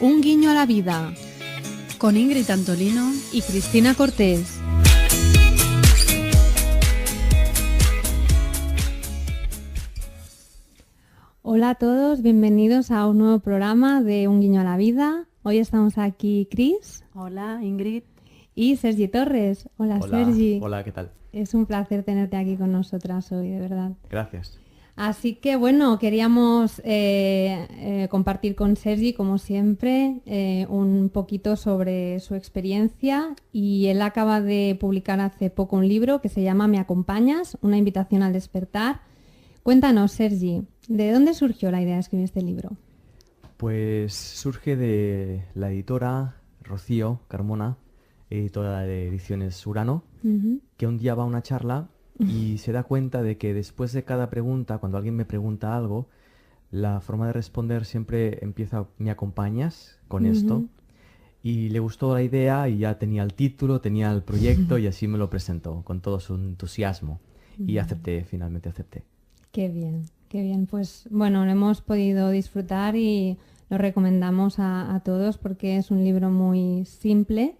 Un guiño a la vida, con Ingrid Antolino y Cristina Cortés. Hola a todos, bienvenidos a un nuevo programa de Un guiño a la vida. Hoy estamos aquí Cris. Hola, Ingrid. Y Sergi Torres. Hola, Sergi. Hola, ¿qué tal? Es un placer tenerte aquí con nosotras hoy, de verdad. Gracias. Así que bueno, queríamos compartir con Sergi, como siempre, un poquito sobre su experiencia, y él acaba de publicar hace poco un libro que se llama ¿Me acompañas? Una invitación al despertar. Cuéntanos, Sergi, ¿de dónde surgió la idea de escribir este libro? Pues surge de la editora Rocío Carmona, editora de Ediciones Urano, que un día va a una charla y se da cuenta de que después de cada pregunta, cuando alguien me pregunta algo, la forma de responder siempre empieza ¿me acompañas con esto? Y le gustó la idea y ya tenía el título, tenía el proyecto y así me lo presentó con todo su entusiasmo. Y finalmente acepté. Qué bien, qué bien. Pues bueno, lo hemos podido disfrutar y lo recomendamos a todos porque es un libro muy simple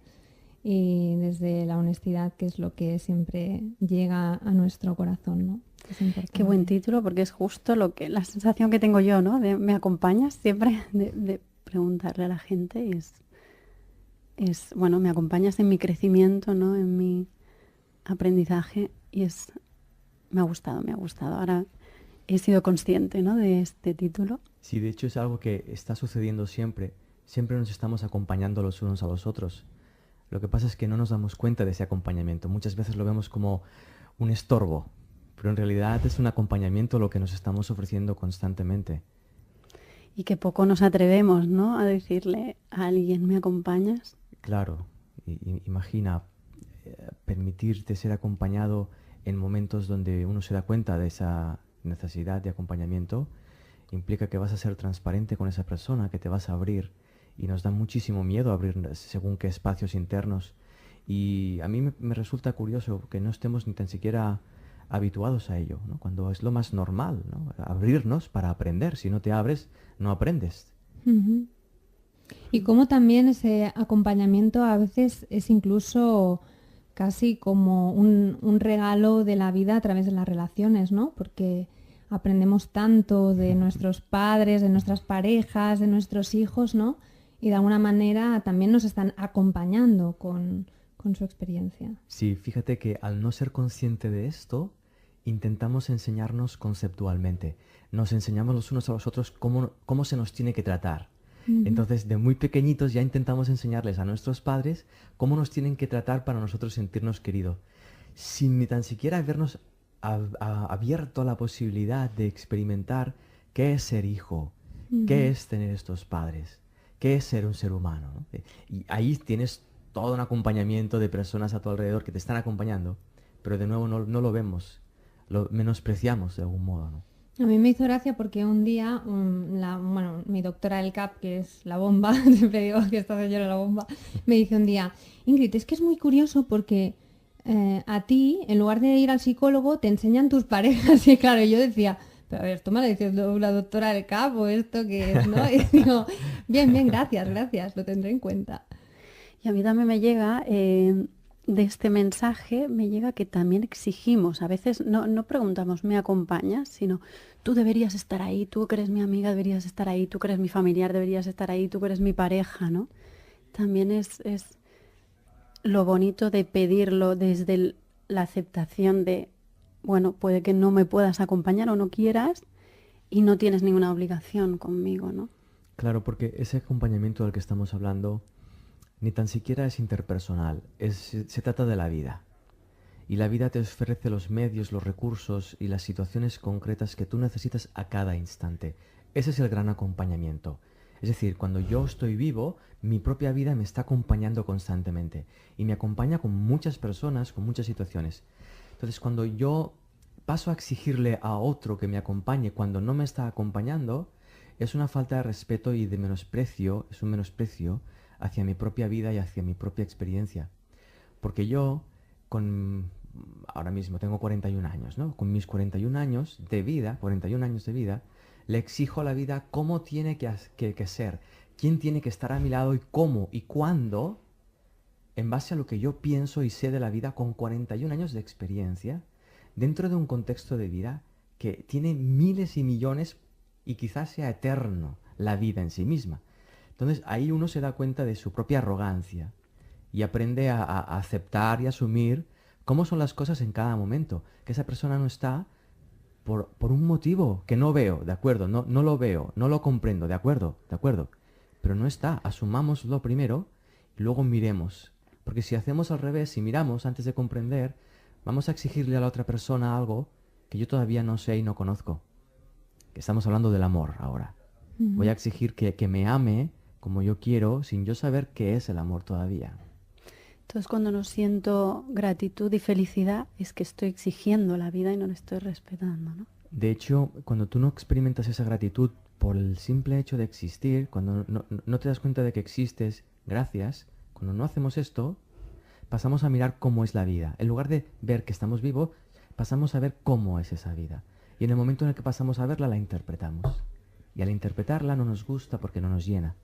y desde la honestidad, que es lo que siempre llega a nuestro corazón, ¿no? Es importante. Qué buen título, porque es justo la sensación que tengo yo, ¿no? De ¿me acompañas? Siempre de preguntarle a la gente y bueno, me acompañas en mi crecimiento, ¿no? En mi aprendizaje y me ha gustado. Ahora he sido consciente, ¿no? De este título. Sí, de hecho es algo que está sucediendo siempre. Siempre nos estamos acompañando los unos a los otros. Lo que pasa es que no nos damos cuenta de ese acompañamiento. Muchas veces lo vemos como un estorbo, pero en realidad es un acompañamiento lo que nos estamos ofreciendo constantemente. Y que poco nos atrevemos, ¿no? A decirle a alguien, ¿me acompañas? Claro, imagina permitirte ser acompañado en momentos donde uno se da cuenta de esa necesidad de acompañamiento, implica que vas a ser transparente con esa persona, que te vas a abrir. Y nos da muchísimo miedo abrir según qué espacios internos. Y a mí me resulta curioso que no estemos ni tan siquiera habituados a ello, ¿no? Cuando es lo más normal, ¿no? Abrirnos para aprender. Si no te abres, no aprendes. Y cómo también ese acompañamiento a veces es incluso casi como un regalo de la vida a través de las relaciones, ¿no? Porque aprendemos tanto de nuestros padres, de nuestras parejas, de nuestros hijos, ¿no? Y de alguna manera también nos están acompañando con su experiencia. Sí, fíjate que al no ser consciente de esto, intentamos enseñarnos conceptualmente. Nos enseñamos los unos a los otros cómo se nos tiene que tratar. Entonces, de muy pequeñitos ya intentamos enseñarles a nuestros padres cómo nos tienen que tratar para nosotros sentirnos queridos, sin ni tan siquiera habernos abierto a la posibilidad de experimentar qué es ser hijo, qué es tener estos padres. ¿Qué es ser un ser humano? ¿No? Y ahí tienes todo un acompañamiento de personas a tu alrededor que te están acompañando, pero de nuevo no lo vemos, lo menospreciamos de algún modo, ¿no? A mí me hizo gracia porque un día, mi doctora del CAP, que es la bomba, siempre digo que esta señora es la bomba, me dice un día, Ingrid, es que es muy curioso porque a ti, en lugar de ir al psicólogo, te enseñan tus parejas. Y claro, yo decía, pero a ver, ¿tú me lo dices la doctora del CAP o esto que es, no? Y digo, bien, gracias, lo tendré en cuenta. Y a mí también me llega, de este mensaje, me llega que también exigimos. A veces no preguntamos, ¿me acompañas? Sino, tú deberías estar ahí, tú que eres mi amiga deberías estar ahí, tú que eres mi familiar deberías estar ahí, tú que eres mi pareja, ¿no? También es lo bonito de pedirlo desde la aceptación de, bueno, puede que no me puedas acompañar o no quieras y no tienes ninguna obligación conmigo, ¿no? Claro, porque ese acompañamiento del que estamos hablando ni tan siquiera es interpersonal, se trata de la vida. Y la vida te ofrece los medios, los recursos y las situaciones concretas que tú necesitas a cada instante. Ese es el gran acompañamiento. Es decir, cuando yo estoy vivo, mi propia vida me está acompañando constantemente. Y me acompaña con muchas personas, con muchas situaciones. Entonces, cuando yo paso a exigirle a otro que me acompañe cuando no me está acompañando, es una falta de respeto y de menosprecio, es un menosprecio hacia mi propia vida y hacia mi propia experiencia. Porque yo, ahora mismo tengo 41 años, ¿no? Con mis 41 años de vida, Le exijo a la vida cómo tiene que ser, quién tiene que estar a mi lado y cómo y cuándo, en base a lo que yo pienso y sé de la vida con 41 años de experiencia, dentro de un contexto de vida que tiene miles y millones y quizás sea eterno la vida en sí misma. Entonces ahí uno se da cuenta de su propia arrogancia y aprende a aceptar y asumir cómo son las cosas en cada momento, que esa persona no está por un motivo que no veo, ¿de acuerdo? No lo veo, no lo comprendo, ¿de acuerdo? ¿De acuerdo? Pero no está, asumámoslo primero y luego miremos. Porque si hacemos al revés, si miramos antes de comprender, vamos a exigirle a la otra persona algo que yo todavía no sé y no conozco. Que estamos hablando del amor ahora. Voy a exigir que me ame como yo quiero sin yo saber qué es el amor todavía. Entonces, cuando no siento gratitud y felicidad, es que estoy exigiendo la vida y no la estoy respetando, ¿no? De hecho, cuando tú no experimentas esa gratitud por el simple hecho de existir, cuando no te das cuenta de que existes, gracias, cuando no hacemos esto, pasamos a mirar cómo es la vida. En lugar de ver que estamos vivos, pasamos a ver cómo es esa vida. Y en el momento en el que pasamos a verla, la interpretamos. Y al interpretarla no nos gusta porque no nos llena.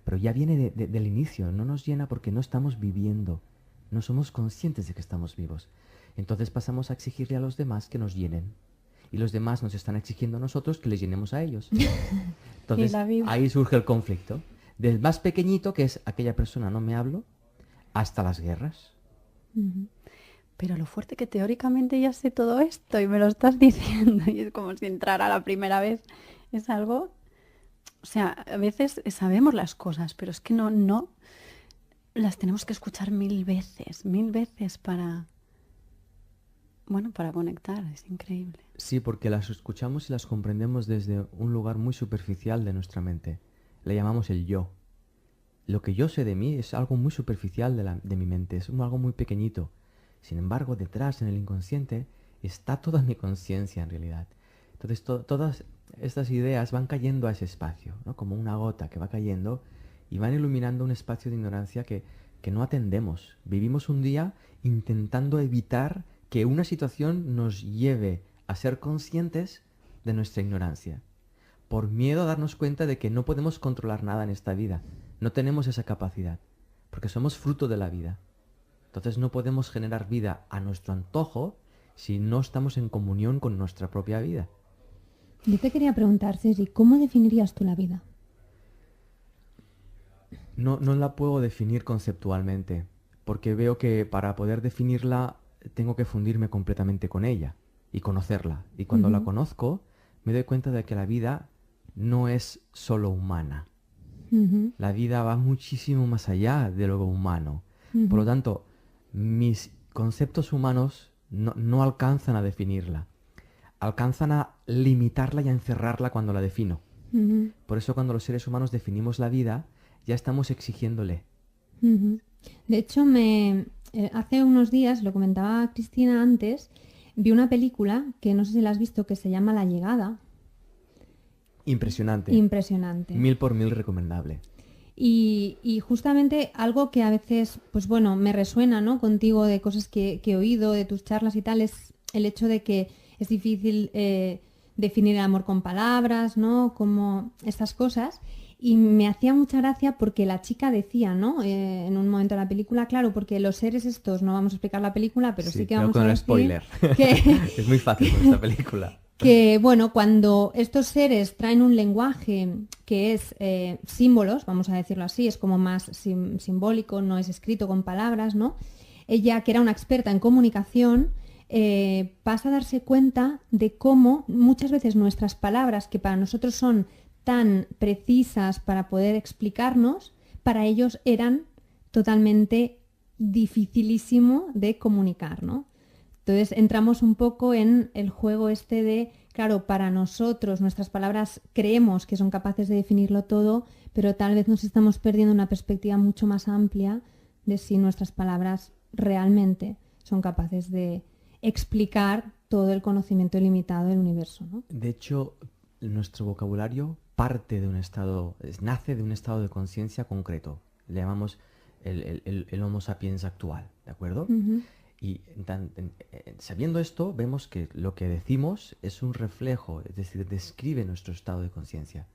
Pero ya viene del inicio, no nos llena porque no estamos viviendo, no somos conscientes de que estamos vivos. Entonces pasamos a exigirle a los demás que nos llenen. Y los demás nos están exigiendo a nosotros que les llenemos a ellos. Entonces ahí surge el conflicto. Del más pequeñito, que es aquella persona no me hablo, hasta las guerras. Pero lo fuerte que teóricamente ya sé todo esto y me lo estás diciendo y es como si entrara la primera vez. Es algo... O sea, a veces sabemos las cosas, pero es que no las tenemos que escuchar mil veces para, bueno, para conectar. Es increíble. Sí, porque las escuchamos y las comprendemos desde un lugar muy superficial de nuestra mente. Le llamamos el yo. Lo que yo sé de mí es algo muy superficial de mi mente, es algo muy pequeñito. Sin embargo, detrás, en el inconsciente, está toda mi conciencia en realidad. Entonces, todas estas ideas van cayendo a ese espacio, ¿no? Como una gota que va cayendo y van iluminando un espacio de ignorancia que no atendemos. Vivimos un día intentando evitar que una situación nos lleve a ser conscientes de nuestra ignorancia, por miedo a darnos cuenta de que no podemos controlar nada en esta vida. No tenemos esa capacidad, porque somos fruto de la vida. Entonces no podemos generar vida a nuestro antojo si no estamos en comunión con nuestra propia vida. Yo te quería preguntar, Sergi, ¿cómo definirías tú la vida? No la puedo definir conceptualmente, porque veo que para poder definirla tengo que fundirme completamente con ella y conocerla. Y cuando la conozco, me doy cuenta de que la vida no es solo humana. La vida va muchísimo más allá de lo humano. Por lo tanto, mis conceptos humanos no alcanzan a definirla. Alcanzan a limitarla y a encerrarla cuando la defino. Por eso cuando los seres humanos definimos la vida, ya estamos exigiéndole. De hecho, hace unos días, lo comentaba Cristina antes, vi una película que no sé si la has visto, que se llama La Llegada. Impresionante. Impresionante. 1000 por 1000 recomendable. Y justamente algo que a veces, pues bueno, me resuena, ¿no? Contigo, de cosas que he oído, de tus charlas y tal, es el hecho de que es difícil definir el amor con palabras, ¿no? Como estas cosas. Y me hacía mucha gracia porque la chica decía, ¿no? En un momento de la película, claro, porque los seres estos, no vamos a explicar la película, pero sí que vamos a decir spoiler. Que, es muy fácil con esta película. Que, bueno, cuando estos seres traen un lenguaje que es símbolos, vamos a decirlo así, es como más simbólico, no es escrito con palabras, ¿no? Ella, que era una experta en comunicación, pasa a darse cuenta de cómo muchas veces nuestras palabras, que para nosotros son tan precisas para poder explicarnos, para ellos eran totalmente dificilísimo de comunicar, ¿no? Entonces entramos un poco en el juego este de, claro, para nosotros nuestras palabras creemos que son capaces de definirlo todo, pero tal vez nos estamos perdiendo una perspectiva mucho más amplia de si nuestras palabras realmente son capaces de explicar todo el conocimiento ilimitado del universo, ¿no? De hecho, nuestro vocabulario parte de un estado, nace de un estado de conciencia concreto. Le llamamos el Homo sapiens actual, ¿de acuerdo? Y sabiendo esto, vemos que lo que decimos es un reflejo, es decir, describe nuestro estado de conciencia.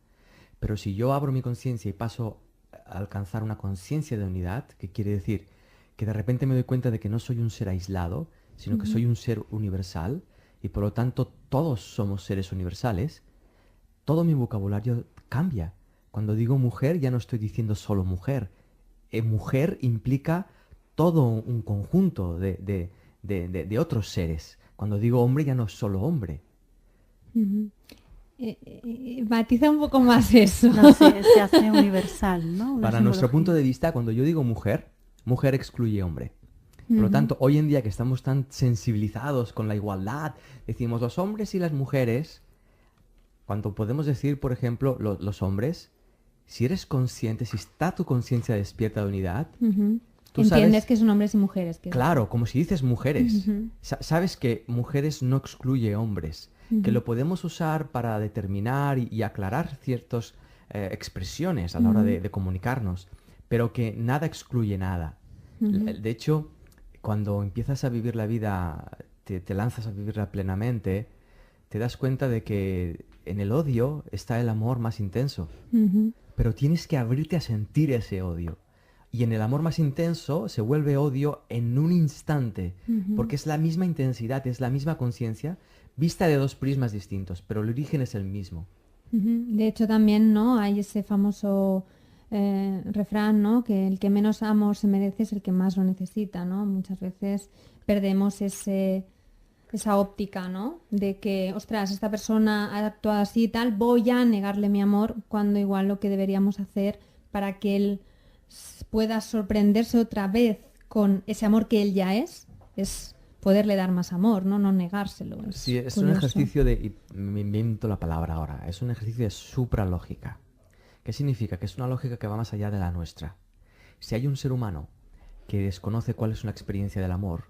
Pero si yo abro mi conciencia y paso a alcanzar una conciencia de unidad, que quiere decir que de repente me doy cuenta de que no soy un ser aislado, sino que soy un ser universal, y por lo tanto todos somos seres universales, todo mi vocabulario cambia. Cuando digo mujer ya no estoy diciendo solo mujer. Mujer implica todo un conjunto de otros seres. Cuando digo hombre ya no es solo hombre. Matiza un poco más eso. No, se hace universal, ¿no? Para nuestro punto de vista, cuando yo digo mujer, mujer excluye hombre. Por lo tanto, hoy en día que estamos tan sensibilizados con la igualdad, decimos los hombres y las mujeres, cuando podemos decir, por ejemplo, los hombres, si eres consciente, si está tu conciencia despierta de unidad, tú entiendes sabes, que son hombres y mujeres. claro, como si dices mujeres. Sabes que mujeres no excluye hombres, que lo podemos usar para determinar y aclarar ciertas expresiones a la hora de comunicarnos, pero que nada excluye nada. De hecho, cuando empiezas a vivir la vida, te lanzas a vivirla plenamente, te das cuenta de que en el odio está el amor más intenso. Pero tienes que abrirte a sentir ese odio. Y en el amor más intenso se vuelve odio en un instante, porque es la misma intensidad, es la misma conciencia, vista de dos prismas distintos, pero el origen es el mismo. De hecho también, ¿no? Hay ese famoso refrán, ¿no? Que el que menos amor se merece es el que más lo necesita, ¿no? Muchas veces perdemos esa óptica, ¿no? De que, ostras, esta persona ha actuado así y tal, voy a negarle mi amor, cuando igual lo que deberíamos hacer para que él pueda sorprenderse otra vez con ese amor que él ya es poderle dar más amor, no negárselo. Sí, es curioso. un ejercicio de, y me invento la palabra ahora, es un ejercicio de supralógica. ¿Qué significa? Que es una lógica que va más allá de la nuestra. Si hay un ser humano que desconoce cuál es una experiencia del amor,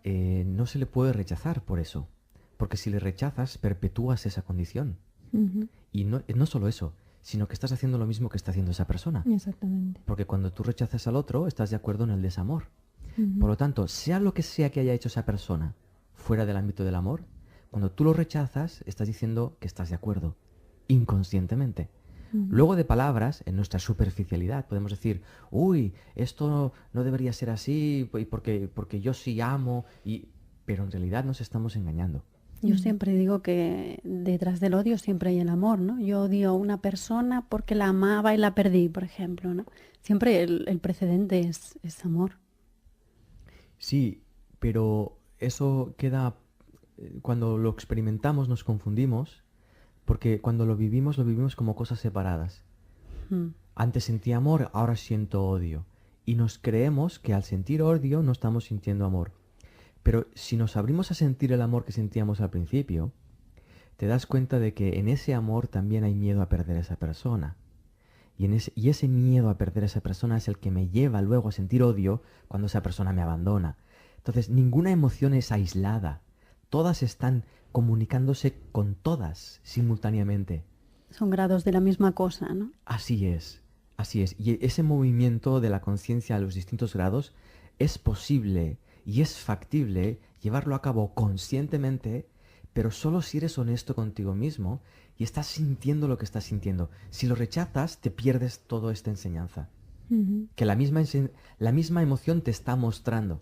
no se le puede rechazar por eso. Porque si le rechazas, perpetúas esa condición. Y no solo eso, sino que estás haciendo lo mismo que está haciendo esa persona. Exactamente. Porque cuando tú rechazas al otro, estás de acuerdo en el desamor. Por lo tanto, sea lo que sea que haya hecho esa persona fuera del ámbito del amor, cuando tú lo rechazas, estás diciendo que estás de acuerdo, inconscientemente. Luego de palabras, en nuestra superficialidad, podemos decir, uy, esto no debería ser así, porque yo sí amo, pero en realidad nos estamos engañando. Yo siempre digo que detrás del odio siempre hay el amor, ¿no? Yo odio a una persona porque la amaba y la perdí, por ejemplo, ¿no? Siempre el precedente es amor. Sí, pero eso queda, cuando lo experimentamos nos confundimos, porque cuando lo vivimos como cosas separadas. Antes sentía amor, ahora siento odio. Y nos creemos que al sentir odio no estamos sintiendo amor. Pero si nos abrimos a sentir el amor que sentíamos al principio, te das cuenta de que en ese amor también hay miedo a perder a esa persona. Y ese miedo a perder a esa persona es el que me lleva luego a sentir odio cuando esa persona me abandona. Entonces, ninguna emoción es aislada. Todas están comunicándose con todas simultáneamente. Son grados de la misma cosa, ¿no? Así es, así es. Y ese movimiento de la conciencia a los distintos grados es posible y es factible llevarlo a cabo conscientemente, pero solo si eres honesto contigo mismo y estás sintiendo lo que estás sintiendo. Si lo rechazas, te pierdes toda esta enseñanza. Que la misma emoción te está mostrando.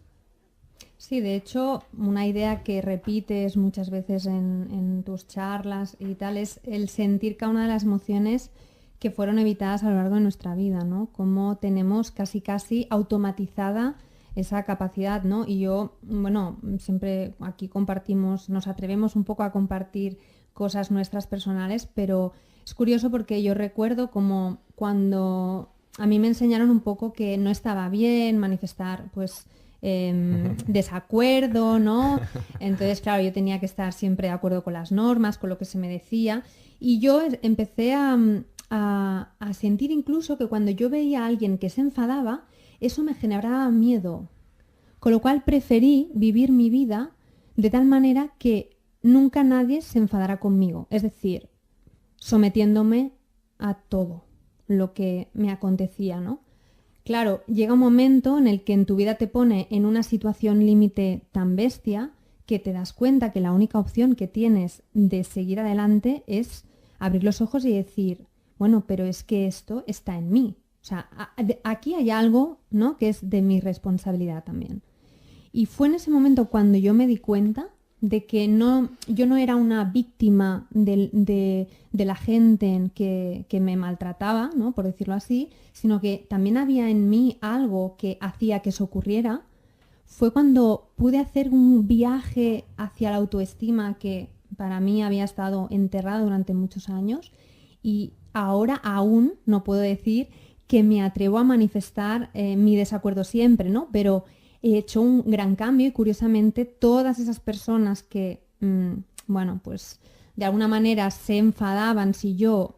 Sí, de hecho, una idea que repites muchas veces en tus charlas y tal es el sentir cada una de las emociones que fueron evitadas a lo largo de nuestra vida, ¿no? Cómo tenemos casi automatizada esa capacidad, ¿no? Y yo, bueno, siempre aquí nos atrevemos un poco a compartir cosas nuestras personales, pero es curioso porque yo recuerdo como cuando a mí me enseñaron un poco que no estaba bien manifestar, pues, desacuerdo, ¿no? Entonces, claro, yo tenía que estar siempre de acuerdo con las normas, con lo que se me decía, y yo empecé a sentir incluso que cuando yo veía a alguien que se enfadaba, eso me generaba miedo, con lo cual preferí vivir mi vida de tal manera que nunca nadie se enfadara conmigo, es decir, sometiéndome a todo lo que me acontecía, ¿no? claro, llega un momento en el que en tu vida te pone en una situación límite tan bestia que te das cuenta que la única opción que tienes de seguir adelante es abrir los ojos y decir, bueno, pero es que esto está en mí. O sea, aquí hay algo, ¿no?, que es de mi responsabilidad también. Y fue en ese momento cuando yo me di cuenta de que yo no era una víctima de la gente que me maltrataba, ¿no?, por decirlo así, sino que también había en mí algo que hacía que eso ocurriera. Fue cuando pude hacer un viaje hacia la autoestima que para mí había estado enterrada durante muchos años, y ahora aún no puedo decir que me atrevo a manifestar mi desacuerdo siempre, ¿no? Pero he hecho un gran cambio y curiosamente todas esas personas que, bueno, pues de alguna manera se enfadaban si yo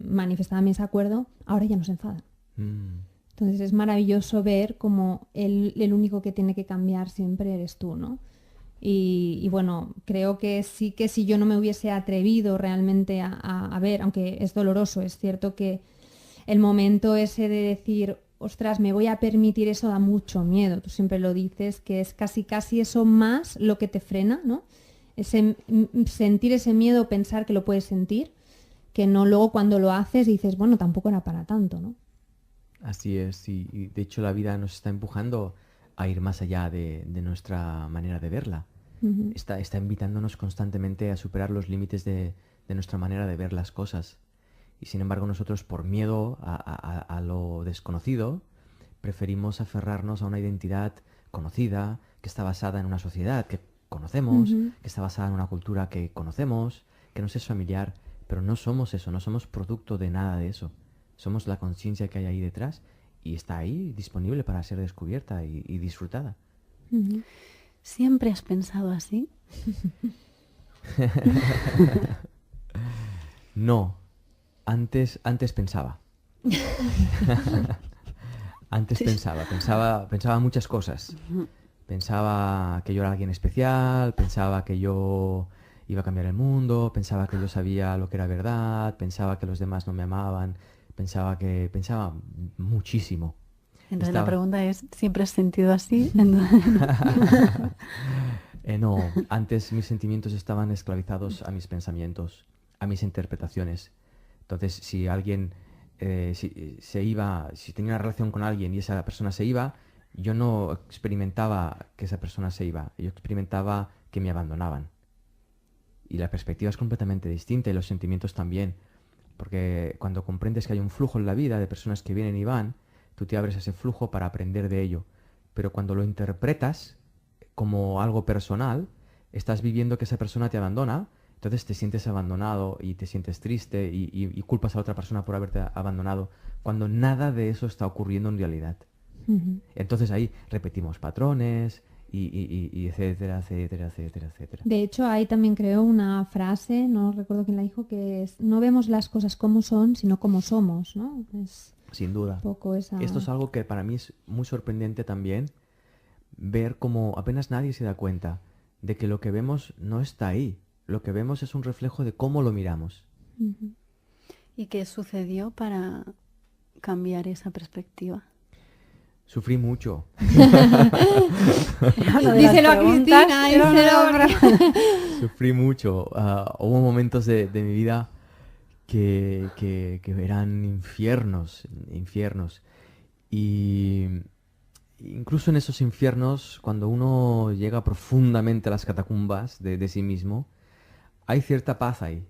manifestaba mi desacuerdo, ahora ya no se enfadan. Entonces es maravilloso ver cómo el único que tiene que cambiar siempre eres tú, ¿no? Y bueno, creo que sí, que si yo no me hubiese atrevido realmente a ver, aunque es doloroso, es cierto que el momento ese de decir, ostras, me voy a permitir eso, da mucho miedo. Tú siempre lo dices, que es casi eso más lo que te frena, ¿no? Sentir ese miedo, pensar que lo puedes sentir, que no luego cuando lo haces dices, bueno, tampoco era para tanto, ¿no? Así es, y de hecho la vida nos está empujando a ir más allá de nuestra manera de verla. Uh-huh. Está invitándonos constantemente a superar los límites de nuestra manera de ver las cosas. Y sin embargo nosotros, por miedo a lo desconocido, preferimos aferrarnos a una identidad conocida, que está basada en una sociedad que conocemos, Uh-huh. que está basada en una cultura que conocemos, que nos es familiar, pero no somos eso, no somos producto de nada de eso. Somos la conciencia que hay ahí detrás y está ahí disponible para ser descubierta y disfrutada. Uh-huh. ¿Siempre has pensado así? No, antes pensaba. Antes pensaba muchas cosas. Pensaba que yo era alguien especial, pensaba que yo iba a cambiar el mundo, pensaba que yo sabía lo que era verdad, pensaba que los demás no me amaban, pensaba muchísimo. Entonces la pregunta es, ¿siempre has sentido así? No, antes mis sentimientos estaban esclavizados a mis pensamientos, a mis interpretaciones. Entonces, si alguien si tenía una relación con alguien y esa persona se iba, yo no experimentaba que esa persona se iba, yo experimentaba que me abandonaban. Y la perspectiva es completamente distinta y los sentimientos también. Porque cuando comprendes que hay un flujo en la vida de personas que vienen y van, tú te abres a ese flujo para aprender de ello. Pero cuando lo interpretas como algo personal, estás viviendo que esa persona te abandona, entonces te sientes abandonado y te sientes triste y culpas a otra persona por haberte abandonado, cuando nada de eso está ocurriendo en realidad. Uh-huh. Entonces ahí repetimos patrones y etcétera, etcétera, etcétera, etcétera. De hecho, hay también creo una frase, no recuerdo quién la dijo, que es, no vemos las cosas como son, sino como somos, ¿no? Es sin duda. un poco esa... Esto es algo que para mí es muy sorprendente también, ver cómo apenas nadie se da cuenta de que lo que vemos no está ahí. Lo que vemos es un reflejo de cómo lo miramos. Uh-huh. ¿Y qué sucedió para cambiar esa perspectiva? Sufrí mucho. Díselo a Cristina. Sufrí mucho. Hubo momentos de mi vida que eran infiernos. Y incluso en esos infiernos, cuando uno llega profundamente a las catacumbas de sí mismo, hay cierta paz ahí.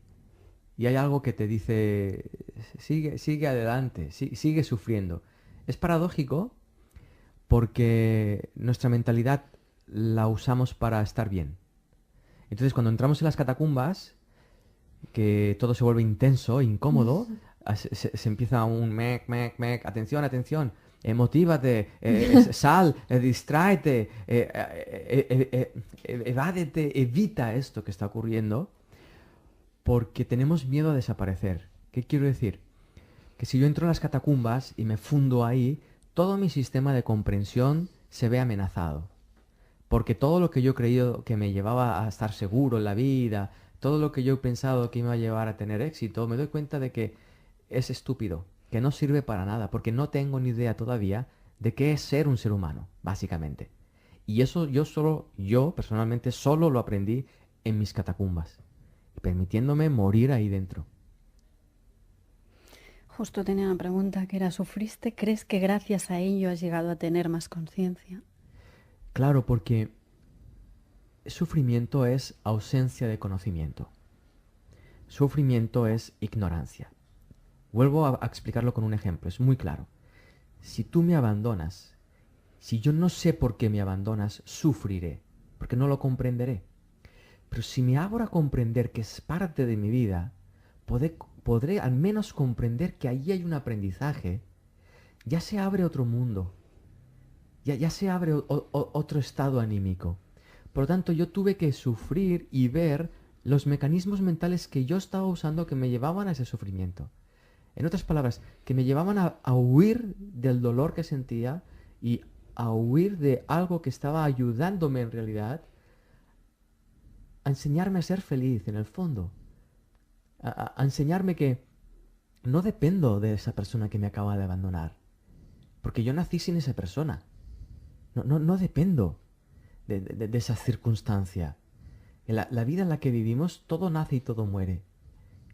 Y hay algo que te dice, sigue adelante, sigue sufriendo. Es paradójico porque nuestra mentalidad la usamos para estar bien. Entonces, cuando entramos en las catacumbas, que todo se vuelve intenso, incómodo, se empieza un mec, atención, motívate, sal, distráete, evádete, evita esto que está ocurriendo, porque tenemos miedo a desaparecer. ¿Qué quiero decir? Que si yo entro en las catacumbas y me fundo ahí, todo mi sistema de comprensión se ve amenazado. Porque todo lo que yo he creído que me llevaba a estar seguro en la vida, todo lo que yo he pensado que me iba a llevar a tener éxito, me doy cuenta de que es estúpido. que no sirve para nada, porque no tengo ni idea todavía de qué es ser un ser humano, básicamente. Y eso yo personalmente solo lo aprendí en mis catacumbas, permitiéndome morir ahí dentro. Justo tenía una pregunta que era, ¿sufriste? ¿Crees que gracias a ello has llegado a tener más conciencia? Claro, porque sufrimiento es ausencia de conocimiento. Sufrimiento es ignorancia. Vuelvo a explicarlo con un ejemplo, es muy claro. Si tú me abandonas, si yo no sé por qué me abandonas, sufriré, porque no lo comprenderé. Pero si me abro a comprender que es parte de mi vida, podré al menos comprender que ahí hay un aprendizaje. Ya se abre otro mundo, ya se abre otro estado anímico. Por lo tanto, yo tuve que sufrir y ver los mecanismos mentales que yo estaba usando que me llevaban a ese sufrimiento. En otras palabras, que me llevaban a huir del dolor que sentía y a huir de algo que estaba ayudándome en realidad a enseñarme a ser feliz en el fondo. A enseñarme que no dependo de esa persona que me acaba de abandonar. Porque yo nací sin esa persona. No dependo de esa circunstancia. En la vida en la que vivimos, todo nace y todo muere.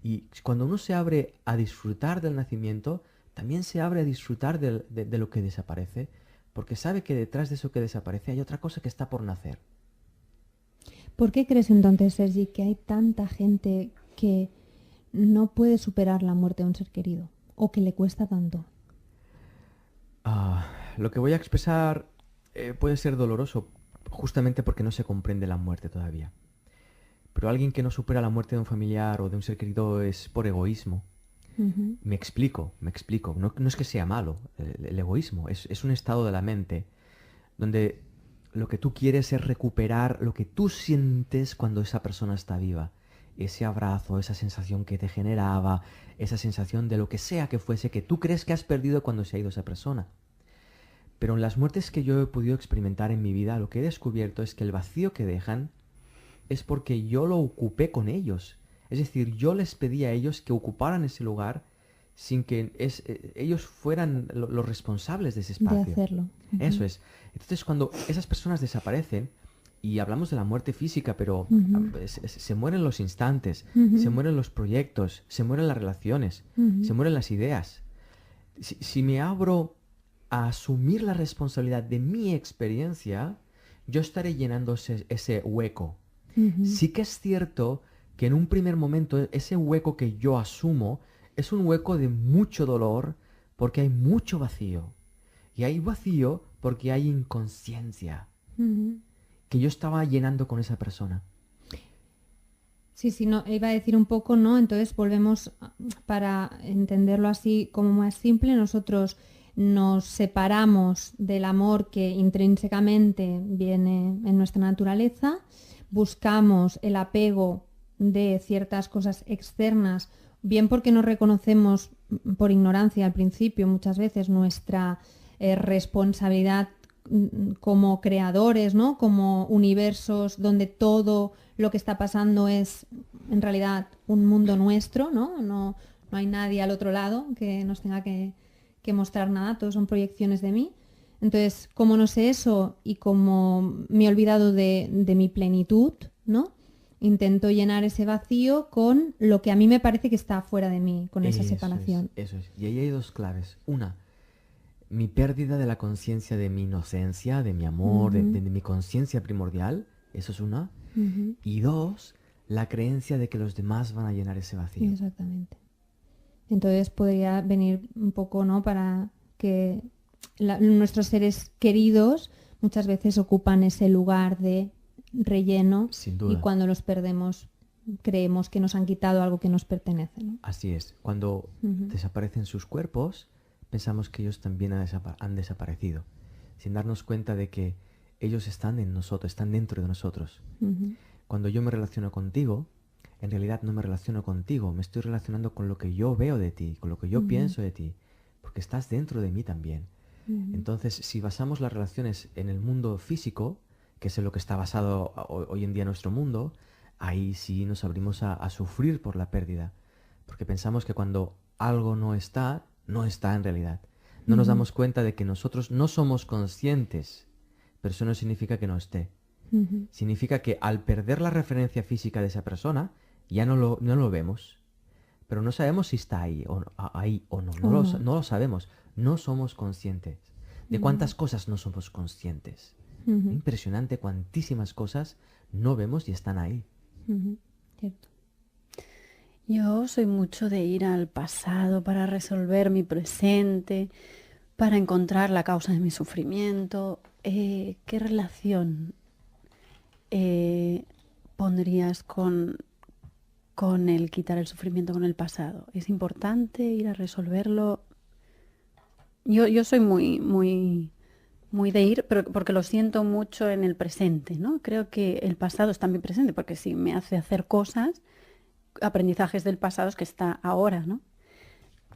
Y cuando uno se abre a disfrutar del nacimiento, también se abre a disfrutar de lo que desaparece, porque sabe que detrás de eso que desaparece hay otra cosa que está por nacer. ¿Por qué crees entonces, Sergi, que hay tanta gente que no puede superar la muerte de un ser querido o que le cuesta tanto? Lo que voy a expresar puede ser doloroso justamente porque no se comprende la muerte todavía. Pero alguien que no supera la muerte de un familiar o de un ser querido es por egoísmo. Ujú. Me explico. No es que sea malo. El egoísmo es un estado de la mente donde lo que tú quieres es recuperar lo que tú sientes cuando esa persona está viva. Ese abrazo, esa sensación que te generaba, esa sensación de lo que sea que fuese que tú crees que has perdido cuando se ha ido esa persona. Pero en las muertes que yo he podido experimentar en mi vida, lo que he descubierto es que el vacío que dejan es porque yo lo ocupé con ellos. Es decir, yo les pedí a ellos que ocuparan ese lugar sin que ellos fueran los responsables de ese De espacio. hacerlo. Ujú. Eso es. Entonces, cuando esas personas desaparecen, y hablamos de la muerte física, pero Ujú. se mueren los instantes, Ujú. se mueren los proyectos, se mueren las relaciones, Ujú. se mueren las ideas. Si me abro a asumir la responsabilidad de mi experiencia, yo estaré llenando ese hueco. Ujú. Sí que es cierto que en un primer momento ese hueco que yo asumo es un hueco de mucho dolor porque hay mucho vacío. Y hay vacío porque hay inconsciencia Ujú. que yo estaba llenando con esa persona. Sí, no, iba a decir un poco, ¿no? Entonces volvemos, para entenderlo así como más simple, nosotros nos separamos del amor que intrínsecamente viene en nuestra naturaleza, buscamos el apego de ciertas cosas externas, bien porque no reconocemos por ignorancia al principio muchas veces nuestra responsabilidad como creadores, ¿no? Como universos donde todo lo que está pasando es en realidad un mundo nuestro, ¿no? No hay nadie al otro lado que nos tenga que mostrar nada, todos son proyecciones de mí. Entonces, como no sé eso y como me he olvidado de mi plenitud, ¿no? Intento llenar ese vacío con lo que a mí me parece que está fuera de mí, con esa separación. Eso es. Y ahí hay dos claves. Una, mi pérdida de la conciencia de mi inocencia, de mi amor, Ujú. de mi conciencia primordial. Eso es una. Ujú. Y dos, la creencia de que los demás van a llenar ese vacío. Exactamente. Entonces podría venir un poco, ¿no? Para que nuestros seres queridos muchas veces ocupan ese lugar de relleno Sin y duda. cuando los perdemos creemos que nos han quitado algo que nos pertenece, ¿no? Así es. Cuando Ujú. desaparecen sus cuerpos, pensamos que ellos también han desaparecido, sin darnos cuenta de que ellos están en nosotros, están dentro de nosotros. Ujú. Cuando yo me relaciono contigo, en realidad no me relaciono contigo, me estoy relacionando con lo que yo veo de ti, con lo que yo Ujú. pienso de ti, porque estás dentro de mí también. Ujú. Entonces, si basamos las relaciones en el mundo físico, que es en lo que está basado hoy en día nuestro mundo, ahí sí nos abrimos a sufrir por la pérdida, porque pensamos que cuando algo no está, no está en realidad. No nos damos cuenta de que nosotros no somos conscientes, pero eso no significa que no esté. Significa que al perder la referencia física de esa persona, ya no lo vemos. Pero no sabemos si está ahí o no. No lo sabemos. No somos conscientes. ¿De cuántas cosas no somos conscientes? Impresionante, cuantísimas cosas no vemos y están ahí. Cierto. Yo soy mucho de ir al pasado para resolver mi presente, para encontrar la causa de mi sufrimiento. ¿Qué relación pondrías con el quitar el sufrimiento con el pasado? ¿Es importante ir a resolverlo? Yo soy muy de ir, pero porque lo siento mucho en el presente, ¿no? Creo que el pasado está en mi presente, porque si me hace hacer cosas, aprendizajes del pasado es que está ahora, ¿no?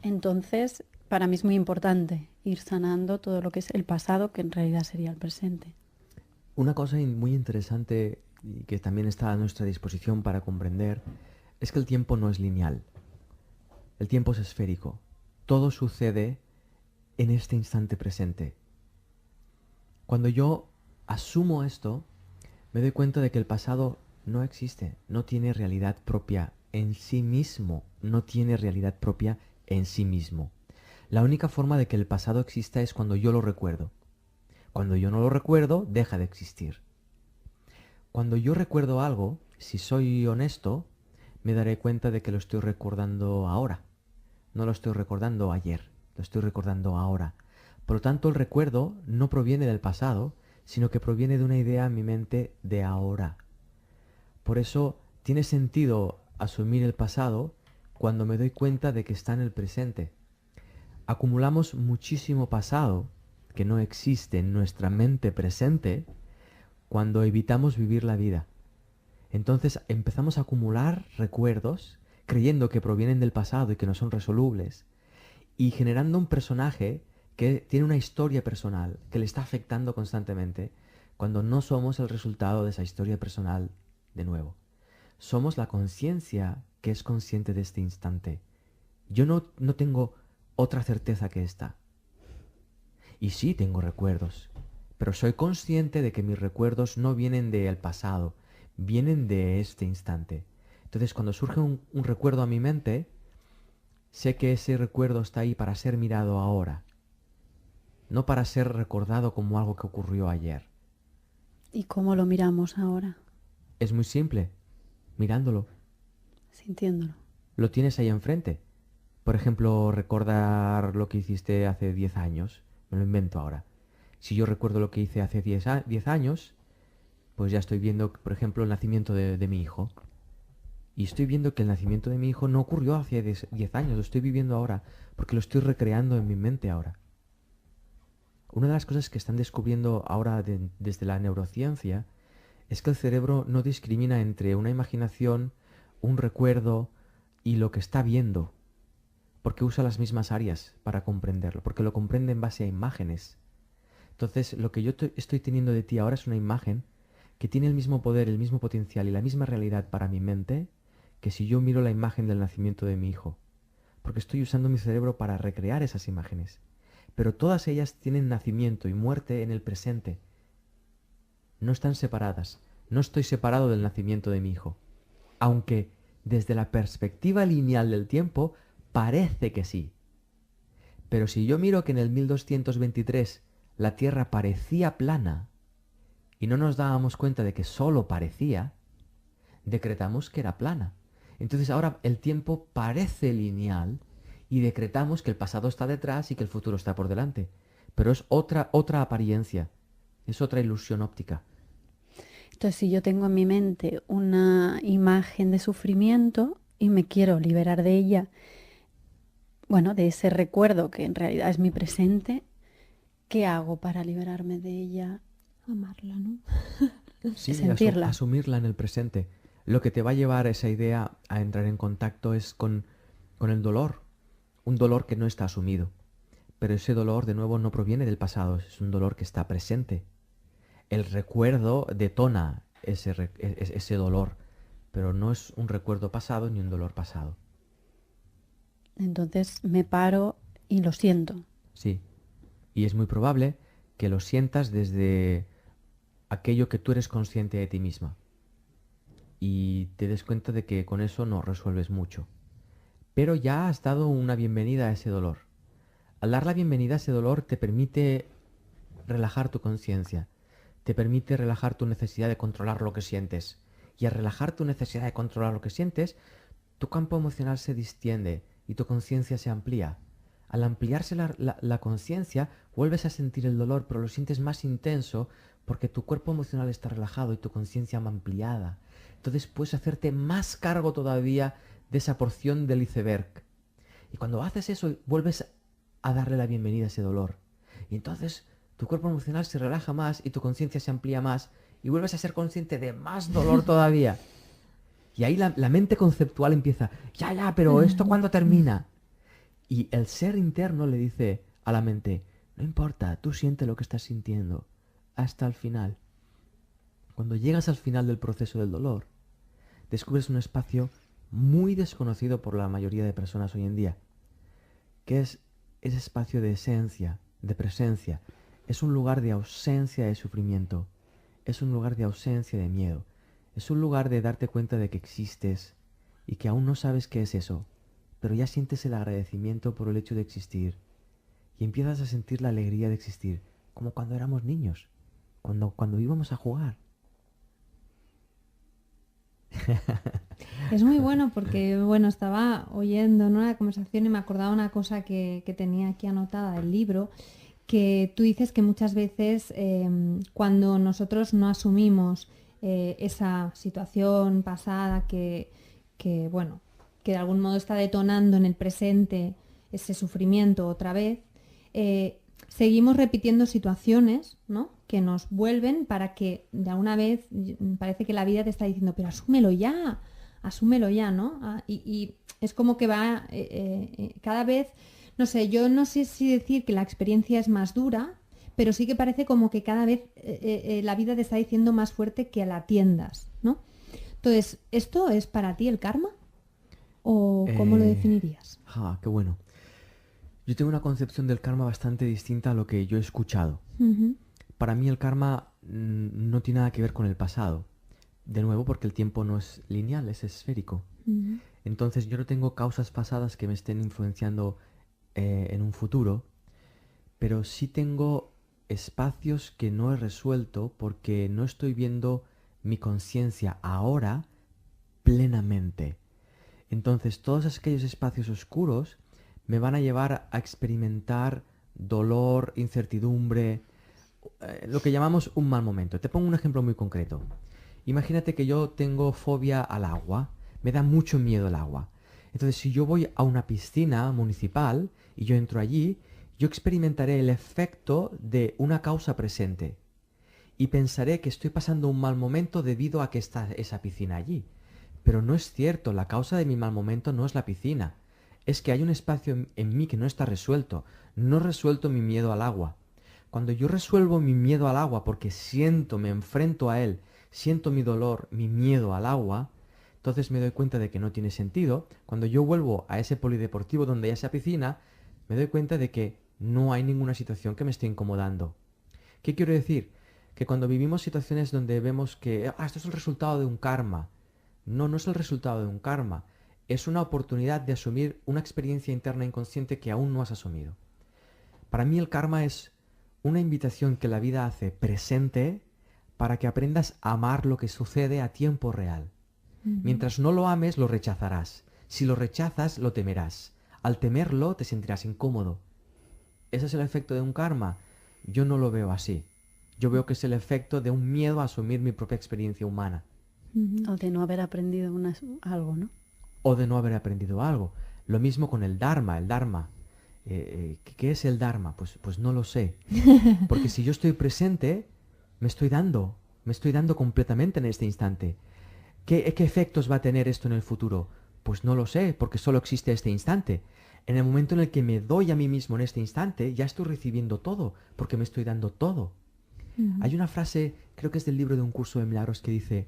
Entonces, para mí es muy importante ir sanando todo lo que es el pasado, que en realidad sería el presente. Una cosa muy interesante y que también está a nuestra disposición para comprender es que el tiempo no es lineal. El tiempo es esférico. Todo sucede en este instante presente. Cuando yo asumo esto, me doy cuenta de que el pasado no existe, no tiene realidad propia en sí mismo, no tiene realidad propia en sí mismo. La única forma de que el pasado exista es cuando yo lo recuerdo. Cuando yo no lo recuerdo, deja de existir. Cuando yo recuerdo algo, si soy honesto, me daré cuenta de que lo estoy recordando ahora. No lo estoy recordando ayer, lo estoy recordando ahora. Por lo tanto, el recuerdo no proviene del pasado, sino que proviene de una idea en mi mente de ahora. Por eso tiene sentido asumir el pasado cuando me doy cuenta de que está en el presente. Acumulamos muchísimo pasado que no existe en nuestra mente presente cuando evitamos vivir la vida. Entonces empezamos a acumular recuerdos creyendo que provienen del pasado y que no son resolubles y generando un personaje que tiene una historia personal que le está afectando constantemente cuando no somos el resultado de esa historia personal de nuevo. Somos la conciencia que es consciente de este instante. Yo no tengo otra certeza que esta. Y sí tengo recuerdos, pero soy consciente de que mis recuerdos no vienen del pasado, vienen de este instante. Entonces cuando surge un recuerdo a mi mente, sé que ese recuerdo está ahí para ser mirado ahora, no para ser recordado como algo que ocurrió ayer. ¿Y cómo lo miramos ahora? Es muy simple, mirándolo. Sintiéndolo. Lo tienes ahí enfrente. Por ejemplo, recordar lo que hiciste hace 10 años. Me lo invento ahora. Si yo recuerdo lo que hice hace 10 años, pues ya estoy viendo, por ejemplo, el nacimiento de mi hijo. Y estoy viendo que el nacimiento de mi hijo no ocurrió hace 10 años, lo estoy viviendo ahora, porque lo estoy recreando en mi mente ahora. Una de las cosas que están descubriendo ahora desde la neurociencia es que el cerebro no discrimina entre una imaginación, un recuerdo y lo que está viendo, porque usa las mismas áreas para comprenderlo, porque lo comprende en base a imágenes. Entonces, lo que yo estoy teniendo de ti ahora es una imagen que tiene el mismo poder, el mismo potencial y la misma realidad para mi mente que si yo miro la imagen del nacimiento de mi hijo, porque estoy usando mi cerebro para recrear esas imágenes. Pero todas ellas tienen nacimiento y muerte en el presente. No están separadas. No estoy separado del nacimiento de mi hijo. Aunque desde la perspectiva lineal del tiempo parece que sí. Pero si yo miro que en el 1223 la Tierra parecía plana y no nos dábamos cuenta de que solo parecía, decretamos que era plana. Entonces ahora el tiempo parece lineal y decretamos que el pasado está detrás y que el futuro está por delante. Pero es otra apariencia, es otra ilusión óptica. Entonces, si yo tengo en mi mente una imagen de sufrimiento y me quiero liberar de ella, bueno, de ese recuerdo que en realidad es mi presente, ¿qué hago para liberarme de ella? Amarla, ¿no? Sí, sentirla. asumirla en el presente. Lo que te va a llevar esa idea a entrar en contacto es con el dolor. Un dolor que no está asumido. Pero ese dolor, de nuevo, no proviene del pasado, es un dolor que está presente. El recuerdo detona ese dolor, pero no es un recuerdo pasado ni un dolor pasado. Entonces me paro Y lo siento. Sí. Y es muy probable que lo sientas desde aquello que tú eres consciente de ti misma. Y te des cuenta de que con eso no resuelves mucho. Pero ya has dado una bienvenida a ese dolor. Al dar la bienvenida a ese dolor te permite relajar tu conciencia, te permite relajar tu necesidad de controlar lo que sientes. Y al relajar tu necesidad de controlar lo que sientes, tu campo emocional se distiende y tu conciencia se amplía. Al ampliarse la conciencia, vuelves a sentir el dolor, pero lo sientes más intenso porque tu cuerpo emocional está relajado y tu conciencia ampliada. Entonces puedes hacerte más cargo todavía de esa porción del iceberg. Y cuando haces eso, vuelves a darle la bienvenida a ese dolor. Y entonces tu cuerpo emocional se relaja más y tu conciencia se amplía más y vuelves a ser consciente de más dolor todavía. Y ahí la mente conceptual empieza, ya, pero ¿esto cuándo termina? Y el ser interno le dice a la mente, no importa, tú siente lo que estás sintiendo hasta el final. Cuando llegas al final del proceso del dolor, descubres un espacio muy desconocido por la mayoría de personas hoy en día, que es ese espacio de esencia, de presencia. Es un lugar de ausencia de sufrimiento, es un lugar de ausencia de miedo, es un lugar de darte cuenta de que existes y que aún no sabes qué es eso, pero ya sientes el agradecimiento por el hecho de existir y empiezas a sentir la alegría de existir, como cuando éramos niños, cuando íbamos a jugar. Es muy bueno porque, bueno, estaba oyendo, ¿no?, la conversación y me acordaba una cosa que tenía aquí anotada del libro, que tú dices que muchas veces cuando nosotros no asumimos esa situación pasada bueno, que de algún modo está detonando en el presente ese sufrimiento otra vez, seguimos repitiendo situaciones, ¿no?, que nos vuelven para que de alguna vez parece que la vida te está diciendo, pero asúmelo ya, ¿no? Y es como que va cada vez, no sé, yo no sé si decir que la experiencia es más dura, pero sí que parece como que cada vez la vida te está diciendo más fuerte que la atiendas, ¿no? Entonces, ¿esto es para ti el karma? ¿O cómo lo definirías? Qué bueno. Yo tengo una concepción del karma bastante distinta a lo que yo he escuchado. Uh-huh. Para mí el karma no tiene nada que ver con el pasado. De nuevo, porque el tiempo no es lineal, es esférico. Uh-huh. Entonces yo no tengo causas pasadas que me estén influenciando en un futuro, pero sí tengo espacios que no he resuelto porque no estoy viendo mi conciencia ahora plenamente. Entonces todos aquellos espacios oscuros me van a llevar a experimentar dolor, incertidumbre, lo que llamamos un mal momento. Te pongo un ejemplo muy concreto. Imagínate que yo tengo fobia al agua, me da mucho miedo el agua. Entonces, si yo voy a una piscina municipal y yo entro allí, yo experimentaré el efecto de una causa presente y pensaré que estoy pasando un mal momento debido a que está esa piscina allí. Pero no es cierto, la causa de mi mal momento no es la piscina. Es que hay un espacio en mí que no está resuelto. No he resuelto mi miedo al agua. Cuando yo resuelvo mi miedo al agua porque siento, me enfrento a él, siento mi dolor, mi miedo al agua, entonces me doy cuenta de que no tiene sentido. Cuando yo vuelvo a ese polideportivo donde hay esa piscina, me doy cuenta de que no hay ninguna situación que me esté incomodando. ¿Qué quiero decir? Que cuando vivimos situaciones donde vemos que esto es el resultado de un karma. No, no es el resultado de un karma. Es una oportunidad de asumir una experiencia interna inconsciente que aún no has asumido. Para mí el karma es una invitación que la vida hace presente para que aprendas a amar lo que sucede a tiempo real. Uh-huh. Mientras no lo ames, lo rechazarás. Si lo rechazas, lo temerás. Al temerlo, te sentirás incómodo. ¿Ese es el efecto de un karma? Yo no lo veo así. Yo veo que es el efecto de un miedo a asumir mi propia experiencia humana. Uh-huh. O de no haber aprendido algo, ¿no? O de no haber aprendido algo. Lo mismo con el Dharma. El Dharma. ¿Qué es el Dharma? Pues no lo sé. Porque si yo estoy presente, me estoy dando completamente en este instante. ¿Qué efectos va a tener esto en el futuro? Pues no lo sé, porque solo existe este instante. En el momento en el que me doy a mí mismo en este instante, ya estoy recibiendo todo, porque me estoy dando todo. Uh-huh. Hay una frase, creo que es del libro de Un Curso de Milagros, que dice: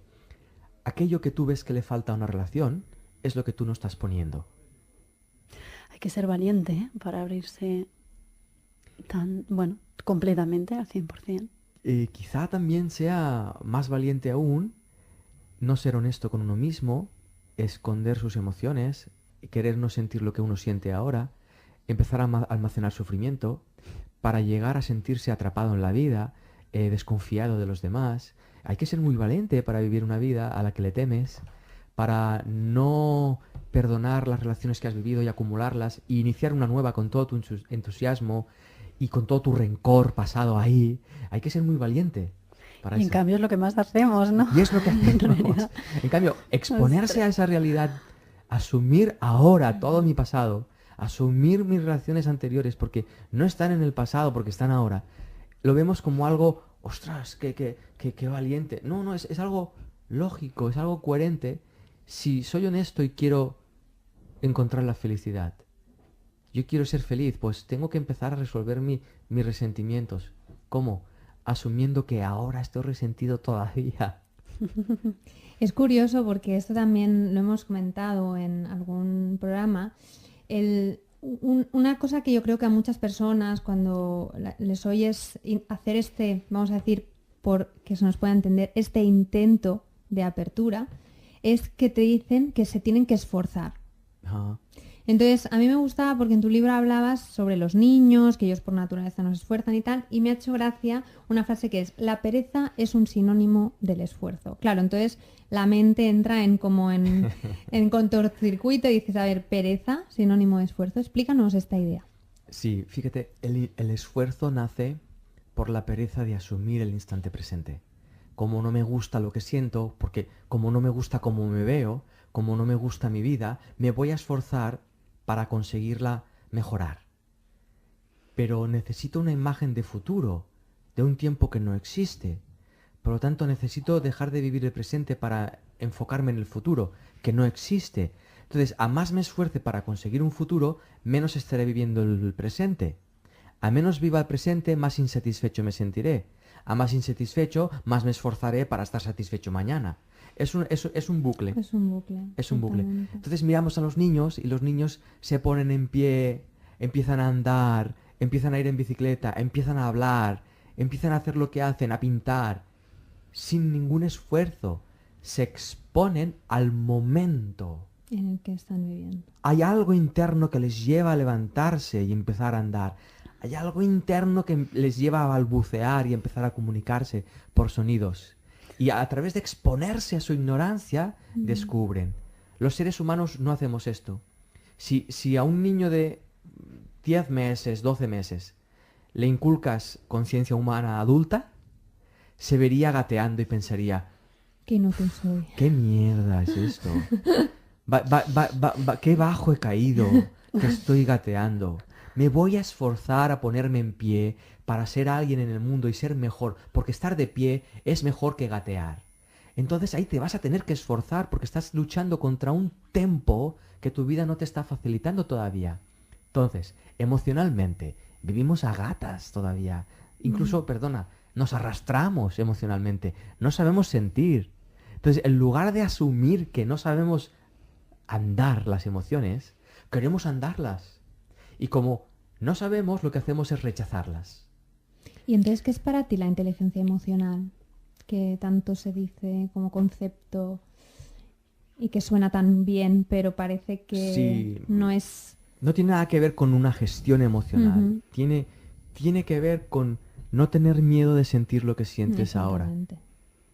aquello que tú ves que le falta a una relación es lo que tú no estás poniendo. Hay que ser valiente, ¿eh? Para abrirse completamente al 100%. Quizá también sea más valiente aún no ser honesto con uno mismo, esconder sus emociones, querer no sentir lo que uno siente ahora, empezar a almacenar sufrimiento para llegar a sentirse atrapado en la vida, desconfiado de los demás. Hay que ser muy valiente para vivir una vida a la que le temes, para no perdonar las relaciones que has vivido y acumularlas y iniciar una nueva con todo tu entusiasmo y con todo tu rencor pasado ahí. Hay que ser muy valiente para Y en eso. cambio es lo que más hacemos, ¿no? Y es lo que hacemos. realidad. En cambio, exponerse a esa realidad, asumir ahora todo mi pasado, asumir mis relaciones anteriores, porque no están en el pasado, porque están ahora, lo vemos como algo, ostras, qué valiente. No, es algo lógico, es algo coherente. Si soy honesto y quiero encontrar la felicidad, yo quiero ser feliz, pues tengo que empezar a resolver mis resentimientos. ¿Cómo? Asumiendo que ahora estoy resentido todavía. Es curioso porque esto también lo hemos comentado en algún programa. Una cosa que yo creo que a muchas personas cuando les oyes hacer vamos a decir, por que se nos pueda entender, este intento de apertura, es que te dicen que se tienen que esforzar. Ajá. Entonces, a mí me gustaba porque en tu libro hablabas sobre los niños, que ellos por naturaleza no se esfuerzan y tal, y me ha hecho gracia una frase que es: la pereza es un sinónimo del esfuerzo. Claro, entonces la mente entra en cortocircuito y dices, a ver, pereza, sinónimo de esfuerzo. Explícanos esta idea. Sí, fíjate, el esfuerzo nace por la pereza de asumir el instante presente. Como no me gusta lo que siento, porque como no me gusta cómo me veo, como no me gusta mi vida, me voy a esforzar para conseguirla mejorar. Pero necesito una imagen de futuro, de un tiempo que no existe. Por lo tanto, necesito dejar de vivir el presente para enfocarme en el futuro, que no existe. Entonces, a más me esfuerce para conseguir un futuro, menos estaré viviendo el presente. A menos viva el presente, más insatisfecho me sentiré. A más insatisfecho, más me esforzaré para estar satisfecho mañana. Es un bucle. Es un bucle. Es un bucle. Totalmente. Entonces miramos a los niños y los niños se ponen en pie, empiezan a andar, empiezan a ir en bicicleta, empiezan a hablar, empiezan a hacer lo que hacen, a pintar, sin ningún esfuerzo. Se exponen al momento. En el que están viviendo. Hay algo interno que les lleva a levantarse y empezar a andar. Hay algo interno que les lleva a balbucear y empezar a comunicarse por sonidos. Y a través de exponerse a su ignorancia, descubren. Los seres humanos no hacemos esto. Si a un niño de 10 meses, 12 meses, le inculcas conciencia humana adulta, se vería gateando y pensaría, Qué inútil soy. ¿qué mierda es esto? Qué bajo he caído, que estoy gateando. Me voy a esforzar a ponerme en pie para ser alguien en el mundo y ser mejor, porque estar de pie es mejor que gatear. Entonces ahí te vas a tener que esforzar porque estás luchando contra un tempo que tu vida no te está facilitando todavía. Entonces, emocionalmente, vivimos a gatas todavía. Incluso, nos arrastramos emocionalmente, no sabemos sentir. Entonces, en lugar de asumir que no sabemos andar las emociones, queremos andarlas. Y como no sabemos, lo que hacemos es rechazarlas. ¿Y entonces qué es para ti la inteligencia emocional? Que tanto se dice como concepto y que suena tan bien, pero parece que Sí. no es... No tiene nada que ver con una gestión emocional. Tiene que ver con no tener miedo de sentir lo que sientes ahora. Exactamente.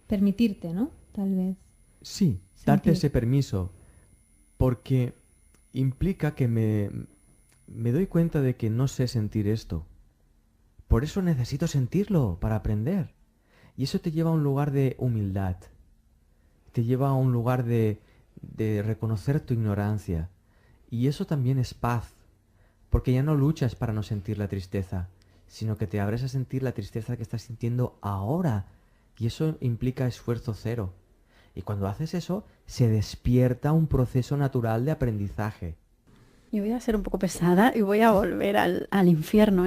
Permitirte, ¿no? Tal vez. Sí, darte Sentir. ese permiso. Porque implica que me doy cuenta de que no sé sentir esto. Por eso necesito sentirlo, para aprender. Y eso te lleva a un lugar de humildad. Te lleva a un lugar de reconocer tu ignorancia. Y eso también es paz. Porque ya no luchas para no sentir la tristeza, sino que te abres a sentir la tristeza que estás sintiendo ahora. Y eso implica esfuerzo cero. Y cuando haces eso, se despierta un proceso natural de aprendizaje. Yo voy a ser un poco pesada y voy a volver al infierno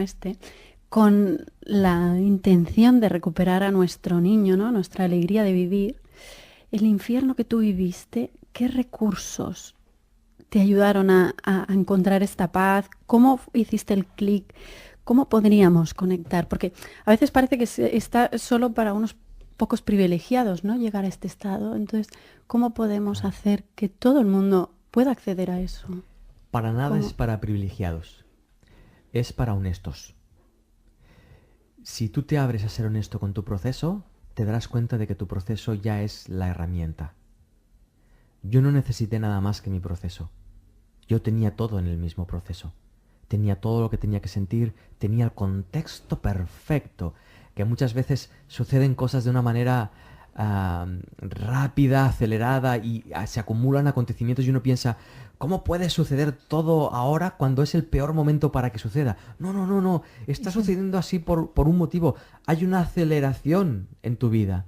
con la intención de recuperar a nuestro niño, ¿no? Nuestra alegría de vivir. El infierno que tú viviste, ¿qué recursos te ayudaron a encontrar esta paz? ¿Cómo hiciste el clic? ¿Cómo podríamos conectar? Porque a veces parece que está solo para unos pocos privilegiados, ¿no? Llegar a este estado. Entonces, ¿cómo podemos hacer que todo el mundo pueda acceder a eso? Para nada ¿Cómo? es para privilegiados, es para honestos. Si tú te abres a ser honesto con tu proceso, te darás cuenta de que tu proceso ya es la herramienta. Yo no necesité nada más que mi proceso. Yo tenía todo en el mismo proceso. Tenía todo lo que tenía que sentir, tenía el contexto perfecto, que muchas veces suceden cosas de una manera rápida, acelerada y se acumulan acontecimientos y uno piensa, ¿cómo puede suceder todo ahora cuando es el peor momento para que suceda? No, no, no, no, está sucediendo así por un motivo. Hay una aceleración en tu vida.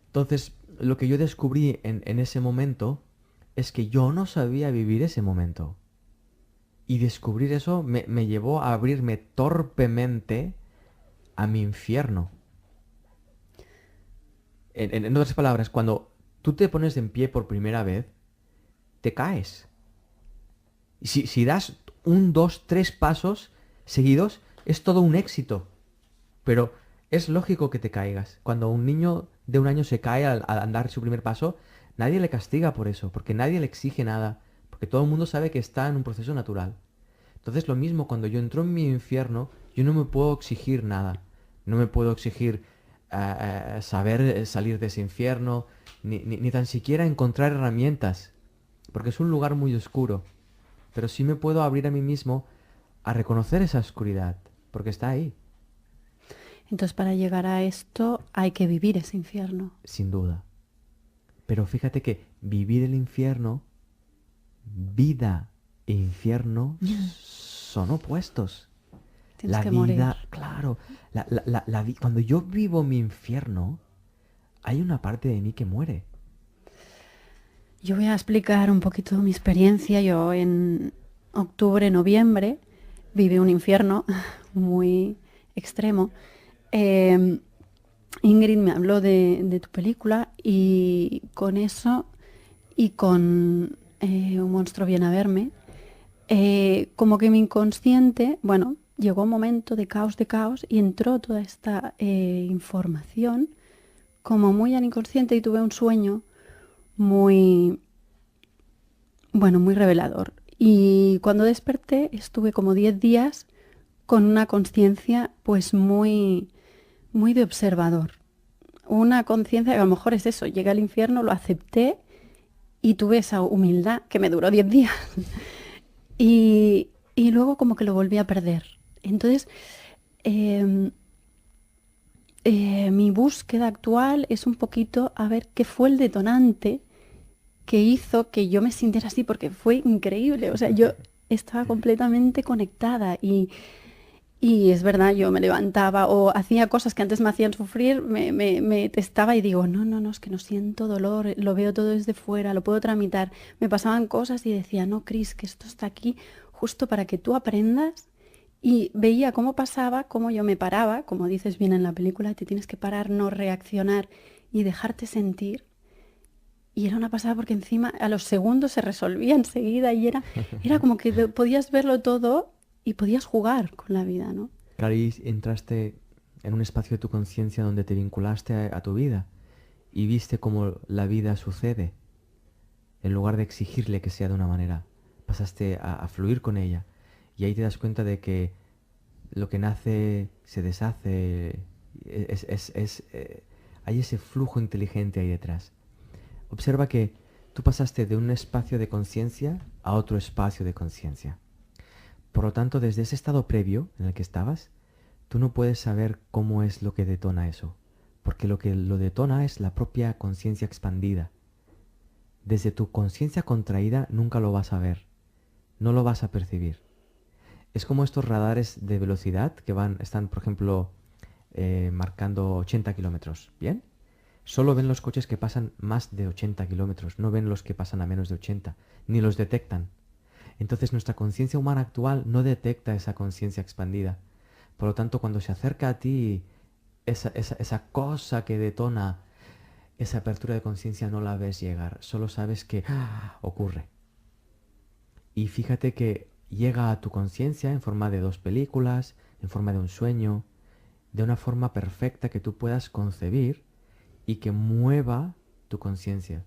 Entonces, lo que yo descubrí en ese momento es que yo no sabía vivir ese momento. Y descubrir eso me llevó a abrirme torpemente a mi infierno. En otras palabras, cuando tú te pones en pie por primera vez, te caes. Si das 1, 2, 3 pasos seguidos, es todo un éxito. Pero es lógico que te caigas. Cuando un niño de 1 año se cae al andar su primer paso, nadie le castiga por eso, porque nadie le exige nada, porque todo el mundo sabe que está en un proceso natural. Entonces lo mismo, cuando yo entro en mi infierno, yo no me puedo exigir nada. No me puedo exigir saber salir de ese infierno, ni tan siquiera encontrar herramientas, porque es un lugar muy oscuro. Pero sí me puedo abrir a mí mismo a reconocer esa oscuridad, porque está ahí. Entonces, para llegar a esto hay que vivir ese infierno. Sin duda. Pero fíjate que vivir el infierno, vida e infierno son opuestos. Tienes La que vida, morir. claro, cuando yo vivo mi infierno, hay una parte de mí que muere. Yo voy a explicar un poquito mi experiencia. Yo en octubre, noviembre, viví un infierno muy extremo. Ingrid me habló de tu película y con eso y con Un monstruo viene a verme, como que mi inconsciente, bueno, llegó un momento de caos y entró toda esta información como muy al inconsciente y tuve un sueño muy, bueno, muy revelador. Y cuando desperté estuve como 10 días con una conciencia pues muy, muy de observador. Una conciencia que a lo mejor es eso, llegué al infierno, lo acepté y tuve esa humildad que me duró 10 días. Y luego como que lo volví a perder. Entonces, mi búsqueda actual es un poquito a ver qué fue el detonante que hizo que yo me sintiera así, porque fue increíble. O sea, yo estaba completamente conectada y es verdad, yo me levantaba o hacía cosas que antes me hacían sufrir, me testaba y digo, no, no, no, es que no siento dolor, lo veo todo desde fuera, lo puedo tramitar. Me pasaban cosas y decía, no, Cris, que esto está aquí justo para que tú aprendas. Y veía cómo pasaba, cómo yo me paraba, como dices bien en la película, te tienes que parar, no reaccionar y dejarte sentir. Y era una pasada porque encima a los segundos se resolvía enseguida y era como que podías verlo todo y podías jugar con la vida, ¿no? Claro, y entraste en un espacio de tu conciencia donde te vinculaste a tu vida y viste cómo la vida sucede. En lugar de exigirle que sea de una manera, pasaste a fluir con ella. Y ahí te das cuenta de que lo que nace se deshace. Hay ese flujo inteligente ahí detrás. Observa que tú pasaste de un espacio de conciencia a otro espacio de conciencia. Por lo tanto, desde ese estado previo en el que estabas, tú no puedes saber cómo es lo que detona eso, porque lo que lo detona es la propia conciencia expandida. Desde tu conciencia contraída nunca lo vas a ver, no lo vas a percibir. Es como estos radares de velocidad que están, por ejemplo, marcando 80 kilómetros, ¿bien? Solo ven los coches que pasan más de 80 kilómetros, no ven los que pasan a menos de 80, ni los detectan. Entonces nuestra conciencia humana actual no detecta esa conciencia expandida. Por lo tanto, cuando se acerca a ti esa cosa que detona esa apertura de conciencia no la ves llegar, solo sabes que ocurre. Y fíjate que llega a tu conciencia en forma de 2 películas, en forma de un sueño, de una forma perfecta que tú puedas concebir y que mueva tu conciencia.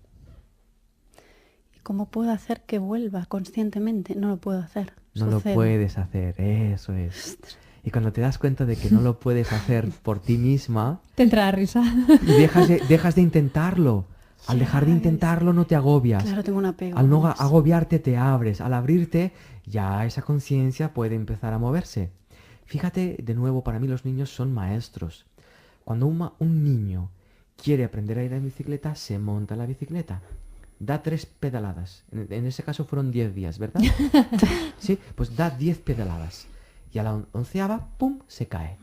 ¿Y cómo puedo hacer que vuelva conscientemente? No lo puedo hacer. No Sucede. lo puedes hacer, eso es. Y cuando te das cuenta de que no lo puedes hacer por ti misma, Te entra la risa. y dejas de intentarlo. Al dejar de intentarlo no te agobias. Claro, tengo un apego. Al no con eso. agobiarte te abres. Al abrirte ya esa conciencia puede empezar a moverse. Fíjate, de nuevo, para mí los niños son maestros. Cuando un niño quiere aprender a ir en bicicleta, se monta en la bicicleta. Da 3 pedaladas. En ese caso fueron 10 días, ¿verdad? Sí, pues da 10 pedaladas. Y a la 11ª, ¡pum!, se cae.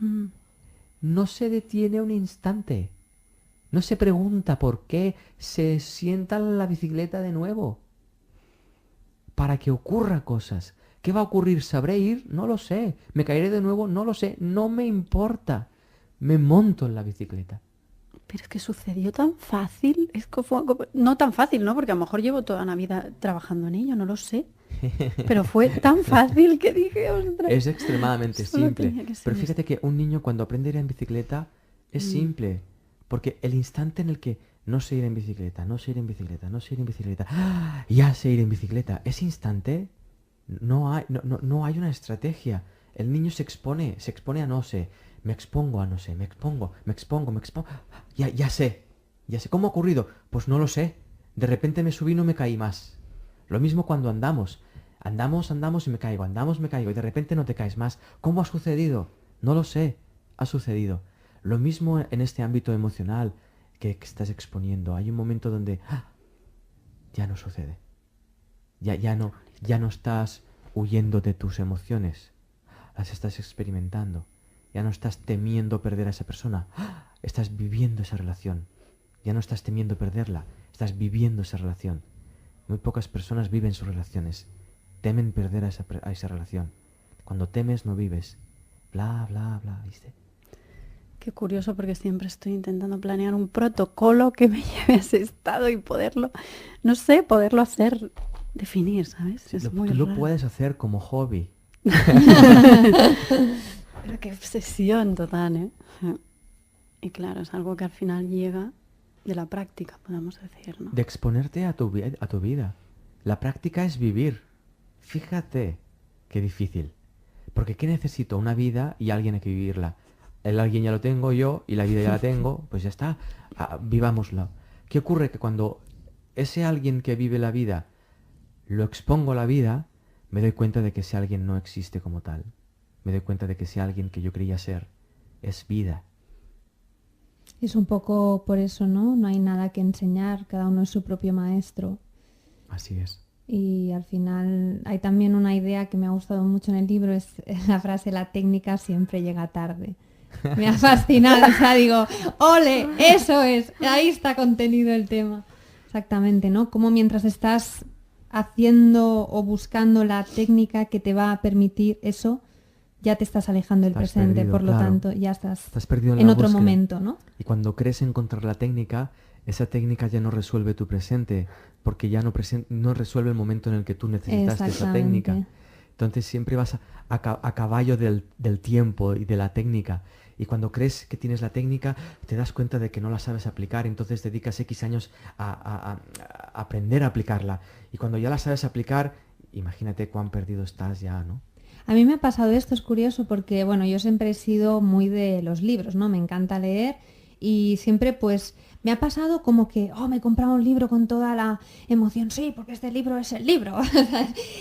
No se detiene un instante. No se pregunta por qué, se sienta en la bicicleta de nuevo. Para que ocurra cosas. ¿Qué va a ocurrir? ¿Sabré ir? No lo sé. ¿Me caeré de nuevo? No lo sé. No me importa. Me monto en la bicicleta. Pero es que sucedió tan fácil. Es que no tan fácil, ¿no? Porque a lo mejor llevo toda la vida trabajando en ello, no lo sé. Pero fue tan fácil que dije, ostras. Es extremadamente Solo simple. tenía que ser Pero fíjate que un niño cuando aprende a ir en bicicleta es simple. Porque el instante en el que no sé ir en bicicleta, no sé ir en bicicleta, no sé ir en bicicleta, ¡ah!, ya sé ir en bicicleta, ese instante no hay una estrategia. El niño se expone a no sé, me expongo a no sé, me expongo. Ya sé. ¿Cómo ha ocurrido? Pues no lo sé. De repente me subí y no me caí más. Lo mismo cuando andamos y me caigo, y de repente no te caes más. ¿Cómo ha sucedido? No lo sé, ha sucedido. Lo mismo en este ámbito emocional que estás exponiendo. Hay un momento donde ya no sucede. Ya no estás huyendo de tus emociones. Las estás experimentando. Ya no estás temiendo perder a esa persona. Estás viviendo esa relación. Ya no estás temiendo perderla. Estás viviendo esa relación. Muy pocas personas viven sus relaciones. Temen perder a esa relación. Cuando temes no vives. Bla, bla, bla, ¿viste? Qué curioso, porque siempre estoy intentando planear un protocolo que me lleve a ese estado y poderlo hacer, definir, ¿sabes? Es muy Tú lo raro. puedes hacer como hobby. Pero qué obsesión total, ¿eh? Y claro, es algo que al final llega de la práctica, podemos decir, ¿no? De exponerte a tu vida. La práctica es vivir. Fíjate qué difícil. Porque ¿qué necesito? Una vida y alguien hay que vivirla. El alguien ya lo tengo yo y la vida ya la tengo, pues ya está. Vivámoslo. ¿Qué ocurre? Que cuando ese alguien que vive la vida lo expongo a la vida, me doy cuenta de que ese alguien no existe como tal. Me doy cuenta de que ese alguien que yo creía ser es vida. Es un poco por eso, ¿no? No hay nada que enseñar, cada uno es su propio maestro. Así es. Y al final hay también una idea que me ha gustado mucho en el libro, es la frase, la técnica siempre llega tarde. Me ha fascinado, o sea, digo, ¡ole! Eso es, ahí está contenido el tema. Exactamente, ¿no? Como mientras estás haciendo o buscando la técnica que te va a permitir eso, ya te estás alejando del Estás presente, perdido, por lo claro. tanto ya estás perdido en la otro búsqueda. momento, ¿no? Y cuando crees encontrar la técnica, esa técnica ya no resuelve tu presente, porque ya no resuelve el momento en el que tú necesitaste esa técnica. Exactamente. Entonces siempre vas a caballo del tiempo y de la técnica. Y cuando crees que tienes la técnica, te das cuenta de que no la sabes aplicar, entonces dedicas X años a aprender a aplicarla. Y cuando ya la sabes aplicar, imagínate cuán perdido estás ya, ¿no? A mí me ha pasado esto, es curioso, porque bueno, yo siempre he sido muy de los libros, ¿no? Me encanta leer y siempre pues me ha pasado como que, me he comprado un libro con toda la emoción, sí, porque este libro es el libro.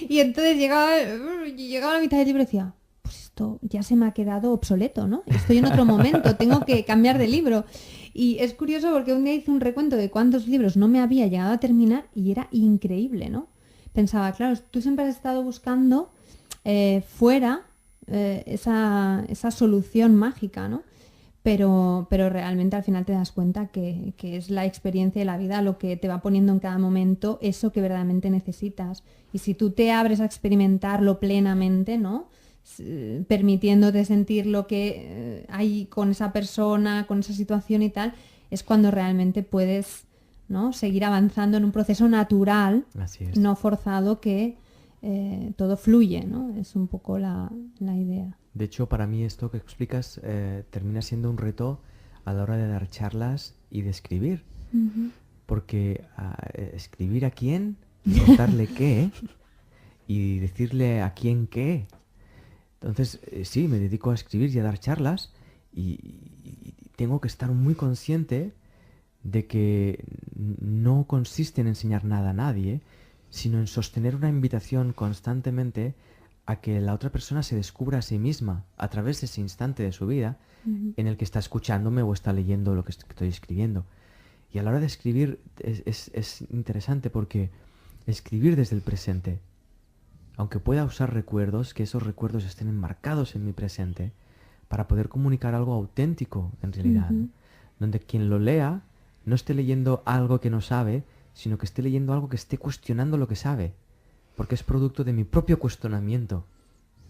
Y entonces llegaba a la mitad del libro y decía, pues esto ya se me ha quedado obsoleto, ¿no? Estoy en otro momento, tengo que cambiar de libro. Y es curioso porque un día hice un recuento de cuántos libros no me había llegado a terminar y era increíble, ¿no? Pensaba, claro, tú siempre has estado buscando fuera esa solución mágica, ¿no? Pero realmente al final te das cuenta que es la experiencia de la vida lo que te va poniendo en cada momento eso que verdaderamente necesitas. Y si tú te abres a experimentarlo plenamente, ¿no? Permitiéndote sentir lo que hay con esa persona, con esa situación y tal, es cuando realmente puedes, ¿no? Seguir avanzando en un proceso natural, Así es. no forzado, que todo fluye, ¿no? Es un poco la idea. De hecho, para mí esto que explicas termina siendo un reto a la hora de dar charlas y de escribir. Ujú. Porque escribir a quién, y contarle qué, y decirle a quién qué. Entonces, sí, me dedico a escribir y a dar charlas y tengo que estar muy consciente de que no consiste en enseñar nada a nadie, sino en sostener una invitación constantemente a que la otra persona se descubra a sí misma a través de ese instante de su vida Ujú. en el que está escuchándome o está leyendo lo que estoy escribiendo. Y a la hora de escribir es interesante porque escribir desde el presente, aunque pueda usar recuerdos, que esos recuerdos estén enmarcados en mi presente, para poder comunicar algo auténtico en realidad, ¿no? Ujú. Donde quien lo lea no esté leyendo algo que no sabe, sino que esté leyendo algo que esté cuestionando lo que sabe, porque es producto de mi propio cuestionamiento.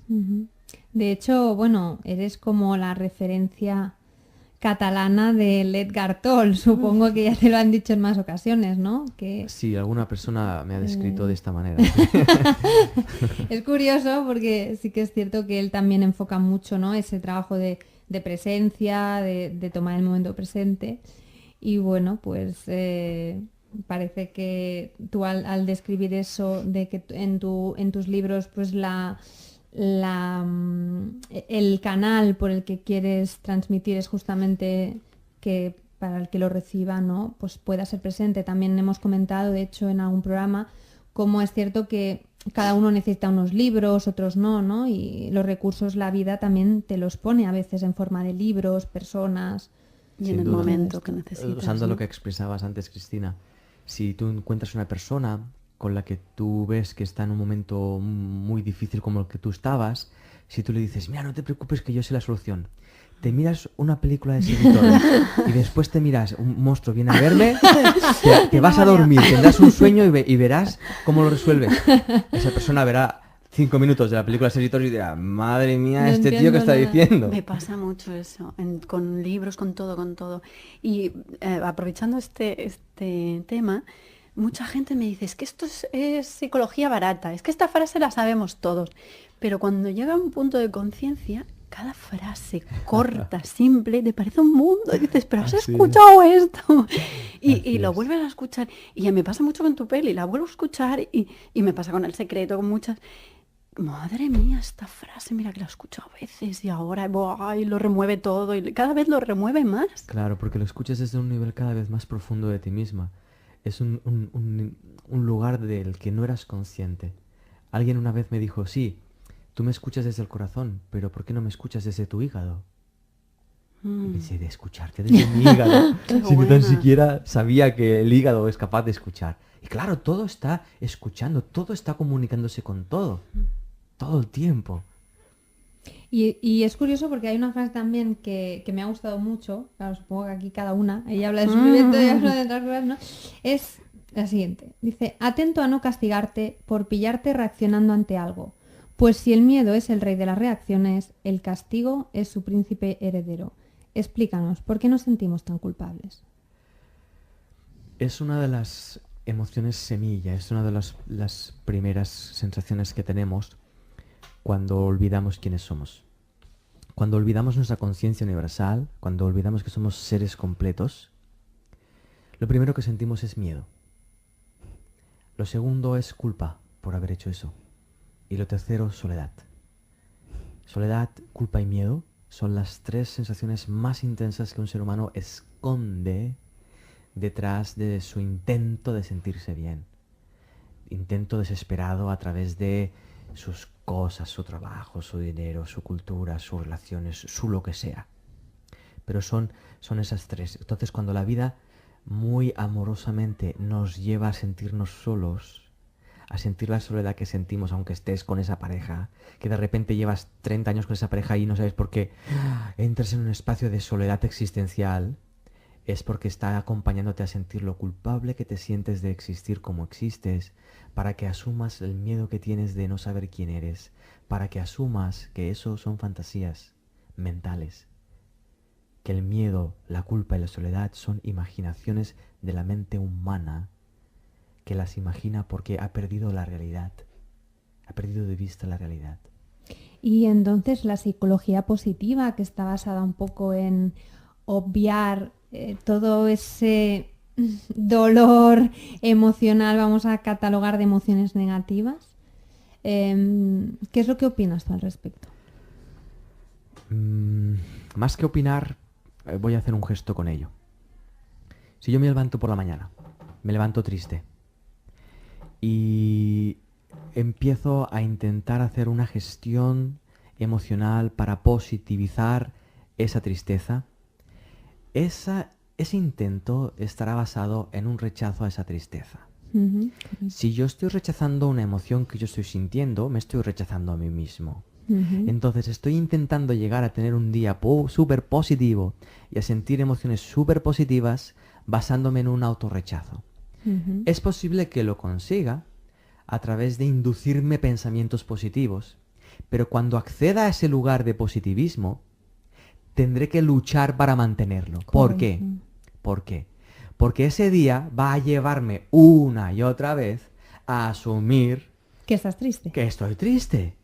Ujú. De hecho, bueno, eres como la referencia catalana del Edgar Toll. Supongo que ya te lo han dicho en más ocasiones, ¿no? Que Sí, alguna persona me ha descrito de esta manera. es curioso porque sí que es cierto que él también enfoca mucho, ¿no? Ese trabajo de presencia, de tomar el momento presente. Y bueno, pues parece que tú al describir eso, de que en tus libros, pues el canal por el que quieres transmitir es justamente que para el que lo reciba, ¿no? Pues pueda ser presente. También hemos comentado, de hecho, en algún programa, cómo es cierto que cada uno necesita unos libros, otros no, ¿no? Y los recursos, la vida también te los pone a veces en forma de libros, personas. Y Sin en el duda. momento que necesitas. Usando ¿no? lo que expresabas antes, Cristina, si tú encuentras una persona con la que tú ves que está en un momento muy difícil como el que tú estabas, si tú le dices, mira, no te preocupes que yo sé la solución, te miras una película de ese editor y después te miras, un monstruo viene a verme, te vas a dormir, tendrás un sueño y verás cómo lo resuelves. Esa persona verá 5 minutos de la película de ese editor y dirá, madre mía, No este tío entiendo que está nada. diciendo. Me pasa mucho eso, con libros, con todo, con todo. Y aprovechando este tema, mucha gente me dice, es que esto es psicología barata, es que esta frase la sabemos todos. Pero cuando llega a un punto de conciencia, cada frase corta, simple, te parece un mundo. Y dices, pero ¿has Así es. escuchado esto? Y Así lo es. vuelves a escuchar. Y ya me pasa mucho con tu peli, la vuelvo a escuchar y me pasa con El Secreto, con muchas. Madre mía, esta frase, mira que la he escuchado a veces y ahora ¡buah! Y lo remueve todo y cada vez lo remueve más. Claro, porque lo escuchas desde un nivel cada vez más profundo de ti misma. Es un lugar del que no eras consciente. Alguien una vez me dijo, sí, tú me escuchas desde el corazón, pero ¿por qué no me escuchas desde tu hígado? Y pensé, de escucharte desde mi hígado, Qué si no tan buena. siquiera sabía que el hígado es capaz de escuchar. Y claro, todo está escuchando, todo está comunicándose con todo el tiempo. Y es curioso porque hay una frase también que me ha gustado mucho, claro, supongo que aquí cada una, ella habla de sufrimiento y habla de otras cosas, ¿no? Es la siguiente, dice, atento a no castigarte por pillarte reaccionando ante algo, pues si el miedo es el rey de las reacciones, el castigo es su príncipe heredero. Explícanos, ¿por qué nos sentimos tan culpables? Es una de las emociones semilla, es una de las primeras sensaciones que tenemos cuando olvidamos quiénes somos. Cuando olvidamos nuestra conciencia universal, cuando olvidamos que somos seres completos, lo primero que sentimos es miedo. Lo segundo es culpa por haber hecho eso. Y lo tercero, soledad. Soledad, culpa y miedo son las tres sensaciones más intensas que un ser humano esconde detrás de su intento de sentirse bien. Intento desesperado a través de sus cosas, su trabajo, su dinero, su cultura, sus relaciones, su lo que sea. Pero son esas tres. Entonces, cuando la vida muy amorosamente nos lleva a sentirnos solos, a sentir la soledad que sentimos aunque estés con esa pareja, que de repente llevas 30 años con esa pareja y no sabes por qué entras en un espacio de soledad existencial, es porque está acompañándote a sentir lo culpable que te sientes de existir como existes, para que asumas el miedo que tienes de no saber quién eres, para que asumas que eso son fantasías mentales, que el miedo, la culpa y la soledad son imaginaciones de la mente humana que las imagina porque ha perdido la realidad, ha perdido de vista la realidad. Y entonces la psicología positiva, que está basada un poco en obviar todo ese dolor emocional, vamos a catalogar de emociones negativas, ¿qué es lo que opinas tú al respecto? Más que opinar, voy a hacer un gesto con ello. Si yo me levanto por la mañana, me levanto triste y empiezo a intentar hacer una gestión emocional para positivizar esa tristeza, ese intento estará basado en un rechazo a esa tristeza. Ujú. Si yo estoy rechazando una emoción que yo estoy sintiendo, me estoy rechazando a mí mismo. Ujú. Entonces estoy intentando llegar a tener un día súper positivo y a sentir emociones súper positivas basándome en un autorrechazo. Ujú. Es posible que lo consiga a través de inducirme pensamientos positivos, pero cuando acceda a ese lugar de positivismo, tendré que luchar para mantenerlo. ¿Por qué? Correcto. ¿Por qué? Porque ese día va a llevarme una y otra vez a asumir Que estás triste. que estoy triste.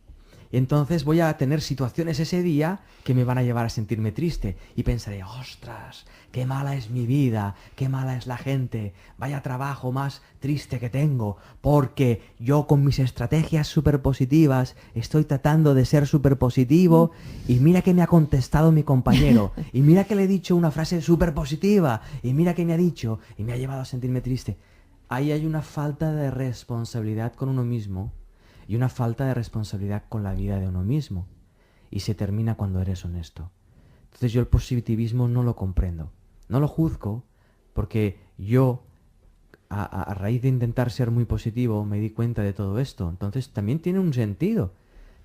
Entonces voy a tener situaciones ese día que me van a llevar a sentirme triste y pensaré, ostras, qué mala es mi vida, qué mala es la gente, vaya trabajo más triste que tengo, porque yo con mis estrategias súper positivas estoy tratando de ser súper positivo y mira que me ha contestado mi compañero y mira que le he dicho una frase súper positiva y mira que me ha dicho y me ha llevado a sentirme triste. Ahí hay una falta de responsabilidad con uno mismo y una falta de responsabilidad con la vida de uno mismo. Y se termina cuando eres honesto. Entonces yo el positivismo no lo comprendo. No lo juzgo porque yo, a raíz de intentar ser muy positivo, me di cuenta de todo esto. Entonces también tiene un sentido.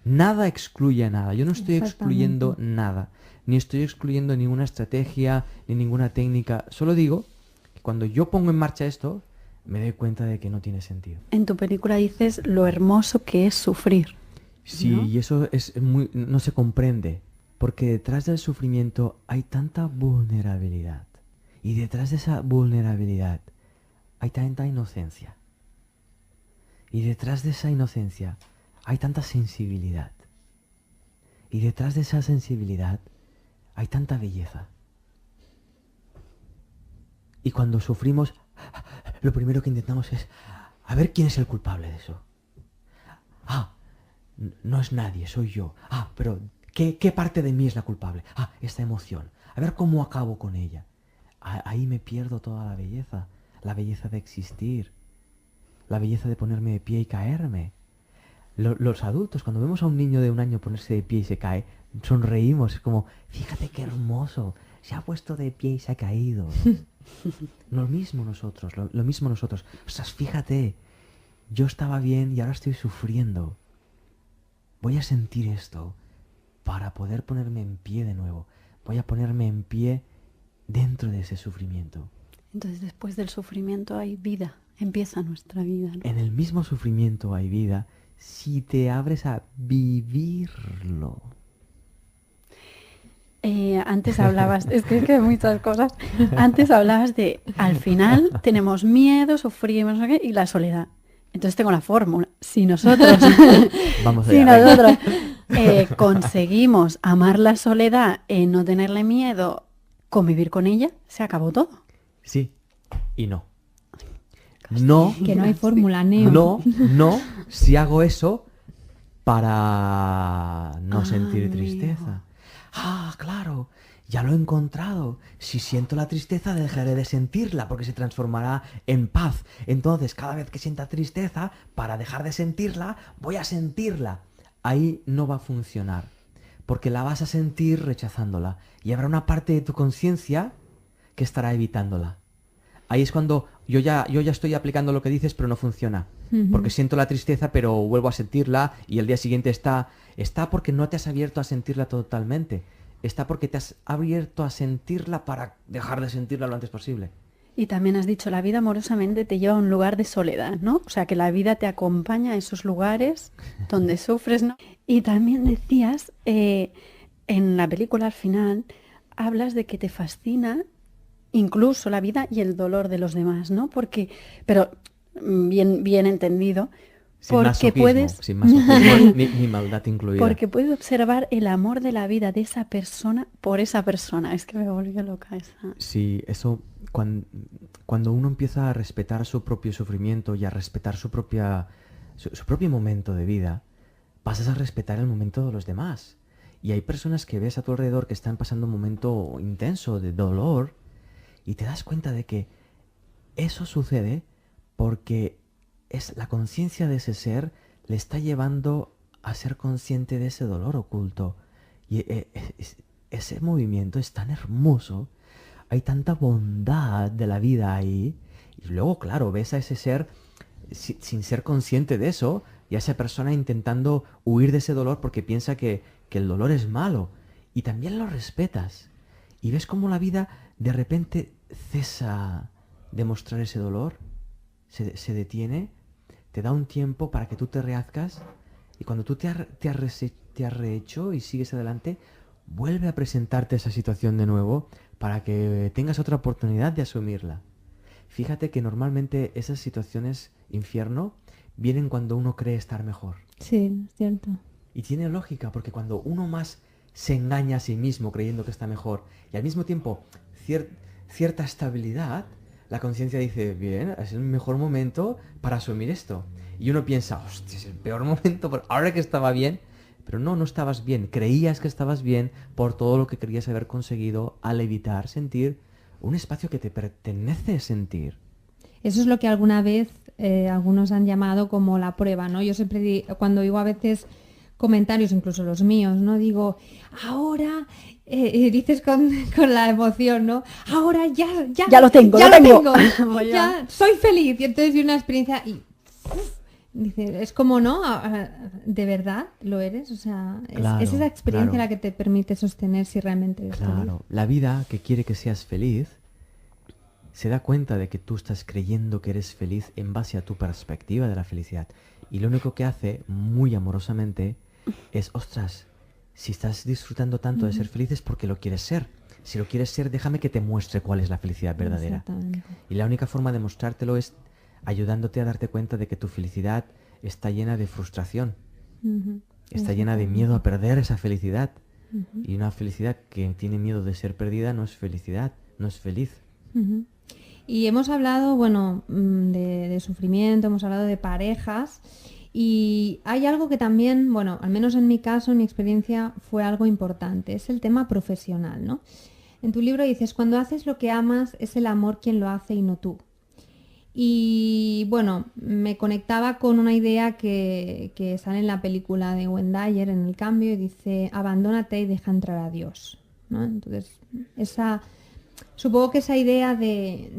Nada excluye a nada. Yo no estoy excluyendo Exactamente. nada. Ni estoy excluyendo ninguna estrategia, ni ninguna técnica. Solo digo que cuando yo pongo en marcha esto, me doy cuenta de que no tiene sentido. En tu película dices lo hermoso que es sufrir. Sí, ¿no? y eso no se comprende, porque detrás del sufrimiento hay tanta vulnerabilidad. Y detrás de esa vulnerabilidad hay tanta inocencia. Y detrás de esa inocencia hay tanta sensibilidad. Y detrás de esa sensibilidad hay tanta belleza. Y cuando sufrimos, lo primero que intentamos es a ver quién es el culpable de eso. No es nadie, soy yo. Pero ¿qué parte de mí es la culpable? Esta emoción. A ver cómo acabo con ella. Ahí me pierdo toda la belleza de existir, la belleza de ponerme de pie y caerme. Los adultos, cuando vemos a un niño de 1 año ponerse de pie y se cae, sonreímos, es como, fíjate qué hermoso, se ha puesto de pie y se ha caído. Lo mismo nosotros, lo mismo nosotros. Ostras, fíjate, yo estaba bien y ahora estoy sufriendo. Voy a sentir esto para poder ponerme en pie de nuevo. Voy a ponerme en pie dentro de ese sufrimiento. Entonces después del sufrimiento hay vida, empieza nuestra vida, ¿no? En el mismo sufrimiento hay vida si te abres a vivirlo. Antes hablabas, es que hay muchas cosas. Antes hablabas de, al final tenemos miedo, sufrimos, no sé qué, y la soledad. Entonces tengo la fórmula. Si nosotros, Vamos si allá, venga. nosotros conseguimos amar la soledad, no tenerle miedo, convivir con ella, se acabó todo. Sí y no. No, Que no hay fórmula, Neo. no, si hago eso para no sentir amigo. tristeza. Claro, ya lo he encontrado. Si siento la tristeza, dejaré de sentirla porque se transformará en paz. Entonces, cada vez que sienta tristeza, para dejar de sentirla, voy a sentirla. Ahí no va a funcionar, porque la vas a sentir rechazándola. Y habrá una parte de tu conciencia que estará evitándola. Ahí es cuando yo ya estoy aplicando lo que dices, pero no funciona. Porque siento la tristeza, pero vuelvo a sentirla y el día siguiente está porque no te has abierto a sentirla totalmente. Está porque te has abierto a sentirla para dejar de sentirla lo antes posible. Y también has dicho, la vida amorosamente te lleva a un lugar de soledad, ¿no? O sea, que la vida te acompaña a esos lugares donde sufres, ¿no? Y también decías, en la película al final, hablas de que te fascina incluso la vida y el dolor de los demás, ¿no? Porque, pero bien entendido, Sin Porque masoquismo, puedes- sin masoquismo, ni maldad incluida. Porque puedes observar el amor de la vida de esa persona por esa persona. Es que me volvió loca esa. Sí, eso, cuando uno empieza a respetar su propio sufrimiento y a respetar su propio momento de vida, pasas a respetar el momento de los demás. Y hay personas que ves a tu alrededor que están pasando un momento intenso de dolor y te das cuenta de que eso sucede porque es la conciencia de ese ser le está llevando a ser consciente de ese dolor oculto. Y ese movimiento es tan hermoso, hay tanta bondad de la vida ahí. Y luego, claro, ves a ese ser sin ser consciente de eso, y a esa persona intentando huir de ese dolor porque piensa que el dolor es malo. Y también lo respetas. Y ves cómo la vida de repente cesa de mostrar ese dolor, se detiene, te da un tiempo para que tú te rehazcas, y cuando tú te has rehecho y sigues adelante, vuelve a presentarte esa situación de nuevo para que tengas otra oportunidad de asumirla. Fíjate que normalmente esas situaciones infierno vienen cuando uno cree estar mejor. Sí, es cierto. Y tiene lógica, porque cuando uno más se engaña a sí mismo creyendo que está mejor y al mismo tiempo cierta estabilidad, la conciencia dice, bien, es el mejor momento para asumir esto. Y uno piensa, hostia, es el peor momento, pero ahora que estaba bien. Pero no estabas bien. Creías que estabas bien por todo lo que querías haber conseguido al evitar sentir un espacio que te pertenece sentir. Eso es lo que alguna vez algunos han llamado como la prueba, ¿no? Yo siempre cuando digo a veces comentarios, incluso los míos, ¿no? Digo, ahora, dices con la emoción, ¿no? Ahora Ya lo tengo, ya lo lo tengo. tengo, ya soy feliz. Y entonces vi una experiencia y dice, es como, ¿no? ¿De verdad lo eres? O sea, Claro, es esa experiencia claro. la que te permite sostener si realmente eres feliz. Claro, la vida que quiere que seas feliz se da cuenta de que tú estás creyendo que eres feliz en base a tu perspectiva de la felicidad. Y lo único que hace, muy amorosamente, es, ostras, si estás disfrutando tanto de ser feliz es porque lo quieres ser. Si lo quieres ser, déjame que te muestre cuál es la felicidad verdadera. Exactamente. Y la única forma de mostrártelo es ayudándote a darte cuenta de que tu felicidad está llena de frustración. Ujú. Está llena de miedo a perder esa felicidad. Y una felicidad que tiene miedo de ser perdida no es felicidad, no es feliz. Ujú. Y hemos hablado, bueno, de sufrimiento, hemos hablado de parejas, y hay algo que también, bueno, al menos en mi caso, en mi experiencia, fue algo importante, es el tema profesional, ¿no? En tu libro dices, cuando haces lo que amas, es el amor quien lo hace y no tú. Y bueno, me conectaba con una idea que sale en la película de Wendayer, en El Cambio, y dice, abandónate y deja entrar a Dios, ¿no? Entonces, supongo que esa idea del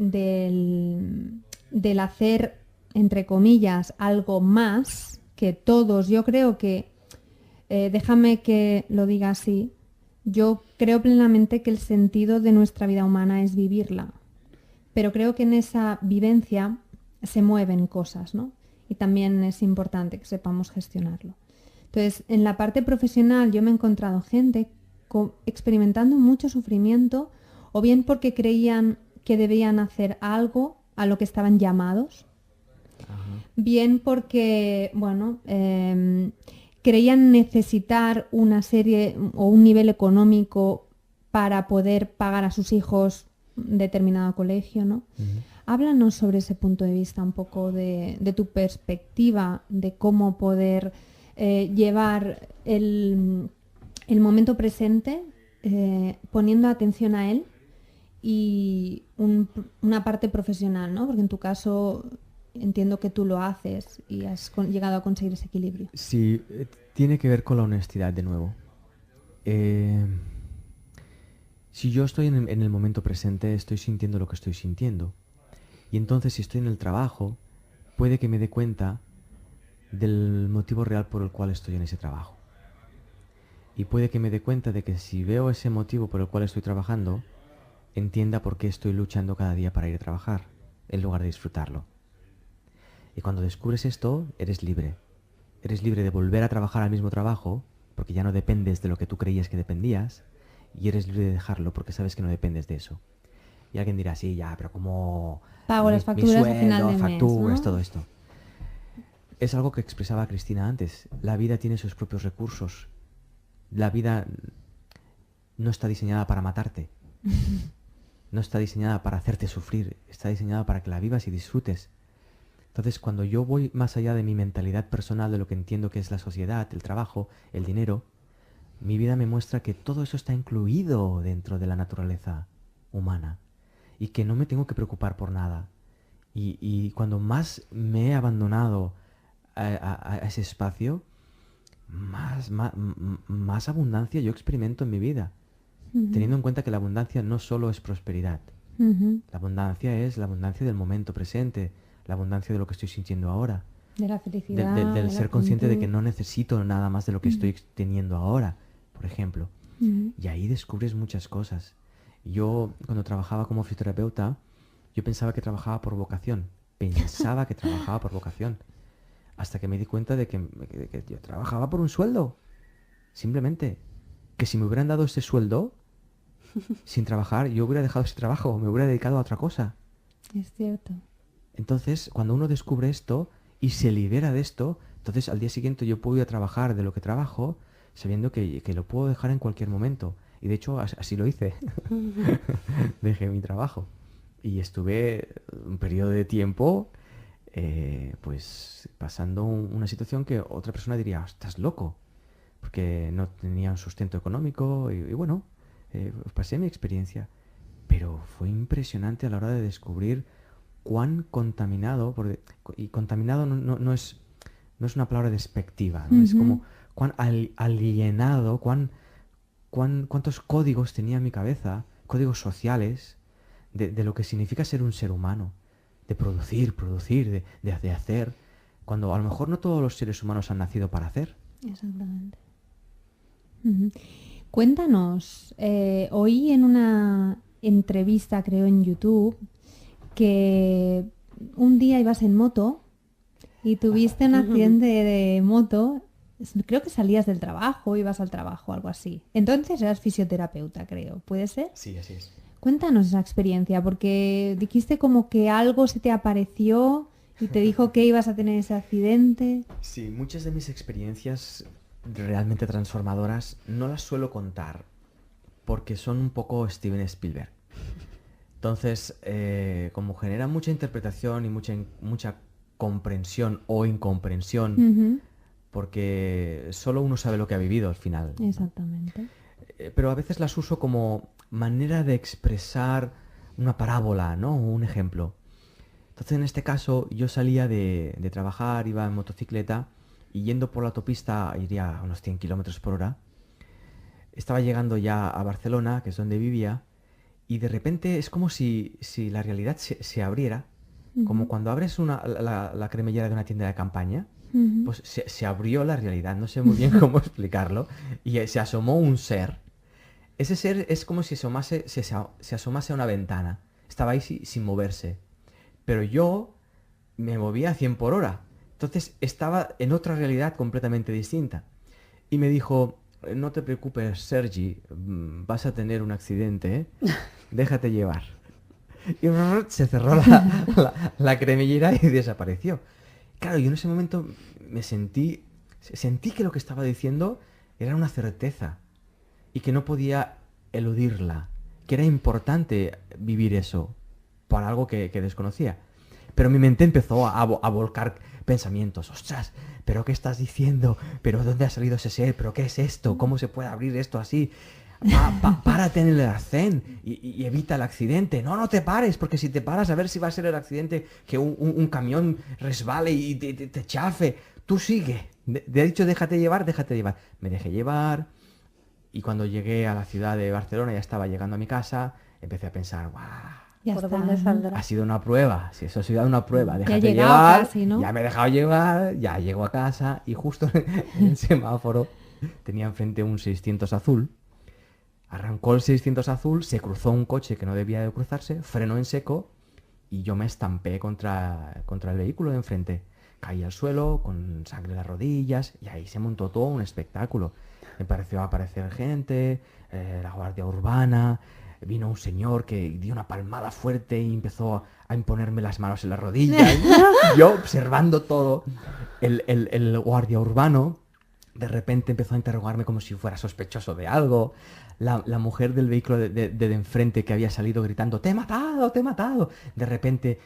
hacer, entre comillas, algo más que todos, yo creo que, déjame que lo diga así, yo creo plenamente que el sentido de nuestra vida humana es vivirla. Pero creo que en esa vivencia se mueven cosas, ¿no? Y también es importante que sepamos gestionarlo. Entonces, en la parte profesional yo me he encontrado gente experimentando mucho sufrimiento, o bien porque creían que debían hacer algo a lo que estaban llamados, bien porque, bueno, creían necesitar una serie o un nivel económico para poder pagar a sus hijos determinado colegio, ¿no? Háblanos sobre ese punto de vista un poco de tu perspectiva de cómo poder llevar el momento presente, poniendo atención a él, y una parte profesional, ¿no? Porque en tu caso entiendo que tú lo haces y has llegado a conseguir ese equilibrio. Sí, tiene que ver con la honestidad de nuevo. Si yo estoy en el momento presente, estoy sintiendo lo que estoy sintiendo. Y entonces, si estoy en el trabajo, puede que me dé cuenta del motivo real por el cual estoy en ese trabajo. Y puede que me dé cuenta de que si veo ese motivo por el cual estoy trabajando, entienda por qué estoy luchando cada día para ir a trabajar, en lugar de disfrutarlo. Y cuando descubres esto, eres libre. Eres libre de volver a trabajar al mismo trabajo, porque ya no dependes de lo que tú creías que dependías, y eres libre de dejarlo porque sabes que no dependes de eso. Y alguien dirá, sí, ya, pero ¿cómo pago las facturas sueldo, al final del mes, facturas, ¿no? todo esto? es algo que expresaba Cristina antes. La vida tiene sus propios recursos. La vida no está diseñada para matarte. No está diseñada para hacerte sufrir. Está diseñada para que la vivas y disfrutes. Entonces, cuando yo voy más allá de mi mentalidad personal, de lo que entiendo que es la sociedad, el trabajo, el dinero, mi vida me muestra que todo eso está incluido dentro de la naturaleza humana y que no me tengo que preocupar por nada. Y cuando más me he abandonado a ese espacio, más abundancia yo experimento en mi vida. Teniendo en cuenta que la abundancia no solo es prosperidad. La abundancia es la abundancia del momento presente, la abundancia de lo que estoy sintiendo ahora. De la felicidad. Del ser consciente de que plenitud. no necesito nada más de lo que estoy teniendo ahora, por ejemplo. Y ahí descubres muchas cosas. Yo, cuando trabajaba como fisioterapeuta, yo pensaba que trabajaba por vocación. Pensaba que trabajaba por vocación. Hasta que me di cuenta de que yo trabajaba por un sueldo. Simplemente. Que si me hubieran dado ese sueldo, sin trabajar, yo hubiera dejado ese trabajo, me hubiera dedicado a otra cosa. Es cierto. Entonces, cuando uno descubre esto y se libera de esto, entonces al día siguiente yo puedo ir a trabajar de lo que trabajo, sabiendo que lo puedo dejar en cualquier momento. Y de hecho, así lo hice. Dejé mi trabajo. Y estuve un periodo de tiempo, pues, pasando una situación que otra persona diría, estás loco. Porque no tenía un sustento económico y bueno, pasé mi experiencia. Pero fue impresionante a la hora de descubrir cuán contaminado, y contaminado no es una palabra despectiva, ¿no? Es como cuán alienado, cuántos códigos tenía en mi cabeza, códigos sociales, de lo que significa ser un ser humano, de producir, de hacer, cuando a lo mejor no todos los seres humanos han nacido para hacer. Exactamente. Cuéntanos, oí en una entrevista, creo, en YouTube, que un día ibas en moto y tuviste un accidente de moto. Creo que salías del trabajo, ibas al trabajo, algo así. Entonces eras fisioterapeuta, creo. ¿Puede ser? Sí, así es. Cuéntanos esa experiencia, porque dijiste como que algo se te apareció y te dijo que ibas a tener ese accidente. Sí, muchas de mis experiencias realmente transformadoras no las suelo contar porque son un poco Steven Spielberg. Entonces, como genera mucha interpretación y mucha comprensión o incomprensión, porque solo uno sabe lo que ha vivido al final. Exactamente. Pero a veces las uso como manera de expresar una parábola, ¿no? O un ejemplo. Entonces, en este caso, yo salía de trabajar, iba en motocicleta y yendo por la autopista, iría a unos 100 kilómetros por hora. Estaba llegando ya a Barcelona, que es donde vivía, y de repente es como si la realidad se abriera, como cuando abres la cremallera de una tienda de campaña, pues se abrió la realidad, no sé muy bien cómo explicarlo, y se asomó un ser. Ese ser es como si se asomase a una ventana, estaba ahí sin moverse, pero yo me movía a 100 por hora, entonces estaba en otra realidad completamente distinta. Y me dijo, no te preocupes, Sergi, vas a tener un accidente, ¿eh? Déjate llevar. Y se cerró la cremallera y desapareció. Claro, yo en ese momento sentí que lo que estaba diciendo era una certeza y que no podía eludirla, que era importante vivir eso por algo que desconocía. Pero mi mente empezó a volcar pensamientos. ¡Ostras! ¿Pero qué estás diciendo? ¿Pero dónde ha salido ese ser? ¿Pero qué es esto? ¿Cómo se puede abrir esto así? Párate en el arcén y evita el accidente. No te pares, porque si te paras a ver si va a ser el accidente que un camión resbale y te chafe. Tú sigue. De hecho, déjate llevar. Me dejé llevar y cuando llegué a la ciudad de Barcelona, ya estaba llegando a mi casa, empecé a pensar, ¡guau! Ya ¿Por está, dónde ¿no? saldrá? Ha sido una prueba, si eso ha sido una prueba, déjate Ya he llegado llevar, casi, ¿no? ya me he dejado llevar, ya llego a casa y justo en el semáforo tenía enfrente un 600 azul. Arrancó el 600 azul, se cruzó un coche que no debía de cruzarse, frenó en seco y yo me estampé contra el vehículo de enfrente. Caí al suelo con sangre en las rodillas y ahí se montó todo un espectáculo. Empezó a aparecer gente, la guardia urbana, vino un señor que dio una palmada fuerte y empezó a imponerme las manos en las rodillas. Yo observando todo, el guardia urbano de repente empezó a interrogarme como si fuera sospechoso de algo. La mujer del vehículo de enfrente que había salido gritando, ¡te he matado, te he matado! De repente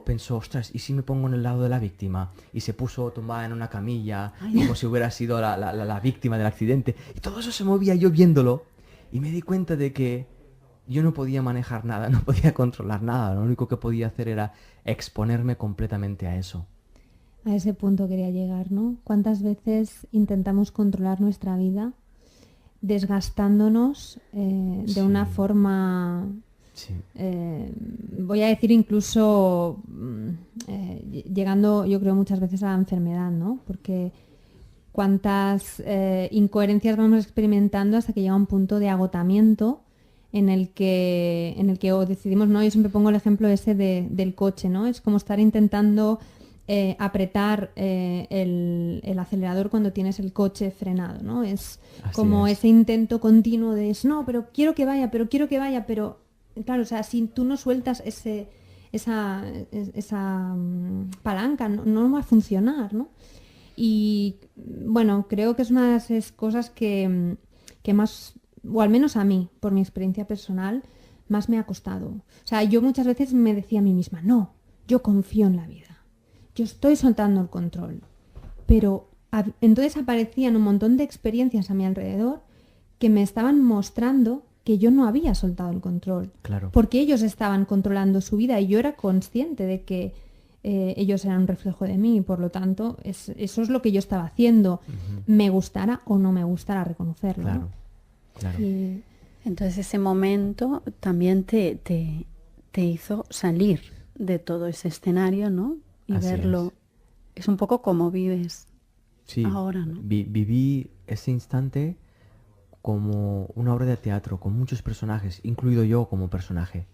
pensó, ostras, ¿y si me pongo en el lado de la víctima? Y se puso tumbada en una camilla, como si hubiera sido la víctima del accidente. Y todo eso se movía yo viéndolo. Y me di cuenta de que yo no podía manejar nada, no podía controlar nada. Lo único que podía hacer era exponerme completamente a eso. A ese punto quería llegar, ¿no? ¿Cuántas veces intentamos controlar nuestra vida desgastándonos de una forma, voy a decir incluso llegando, yo creo, muchas veces a la enfermedad, ¿no? Porque cuántas incoherencias vamos experimentando hasta que llega un punto de agotamiento en el que o decidimos, ¿no? Yo siempre pongo el ejemplo ese del coche, ¿no? Es como estar intentando apretar el acelerador cuando tienes el coche frenado, ¿no? Es como ese intento continuo de no, pero quiero que vaya, pero claro, o sea, si tú no sueltas esa palanca, no va a funcionar, ¿no? Y bueno, creo que es una de esas cosas que más, o al menos a mí, por mi experiencia personal, más me ha costado. O sea, yo muchas veces me decía a mí misma, no, yo confío en la vida. Yo estoy soltando el control. Pero entonces aparecían un montón de experiencias a mi alrededor que me estaban mostrando que yo no había soltado el control. Claro. Porque ellos estaban controlando su vida y yo era consciente de que ellos eran un reflejo de mí y por lo tanto eso es lo que yo estaba haciendo. Me gustara o no me gustara reconocerlo. Claro, ¿no? claro. Y entonces ese momento también te hizo salir de todo ese escenario, ¿no? Y Así verlo. Es un poco como vives ahora, ¿no? Viví ese instante como una obra de teatro, con muchos personajes, incluido yo como personaje.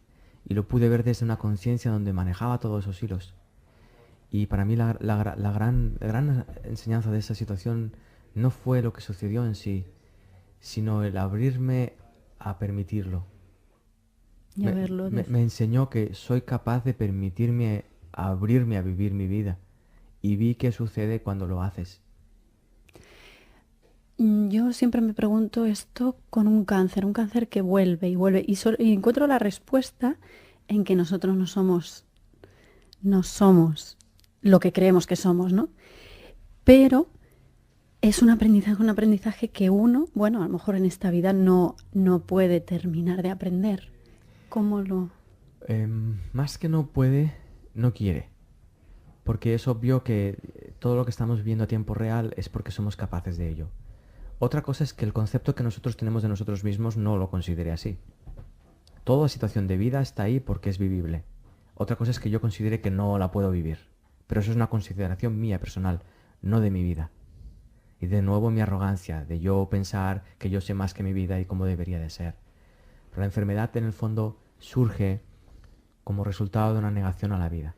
Y lo pude ver desde una conciencia donde manejaba todos esos hilos. Y para mí la gran enseñanza de esa situación no fue lo que sucedió en sí, sino el abrirme a permitirlo. Me enseñó que soy capaz de permitirme abrirme a vivir mi vida. Y vi qué sucede cuando lo haces. Yo siempre me pregunto esto con un cáncer que vuelve y vuelve. Y encuentro la respuesta en que nosotros no somos lo que creemos que somos, ¿no? Pero es un aprendizaje que uno, bueno, a lo mejor en esta vida no puede terminar de aprender. ¿Cómo lo...? Más que no puede, no quiere. Porque es obvio que todo lo que estamos viviendo a tiempo real es porque somos capaces de ello. Otra cosa es que el concepto que nosotros tenemos de nosotros mismos no lo considere así. Toda situación de vida está ahí porque es vivible. Otra cosa es que yo considere que no la puedo vivir. Pero eso es una consideración mía personal, no de mi vida. Y de nuevo mi arrogancia, de yo pensar que yo sé más que mi vida y cómo debería de ser. Pero la enfermedad en el fondo surge como resultado de una negación a la vida.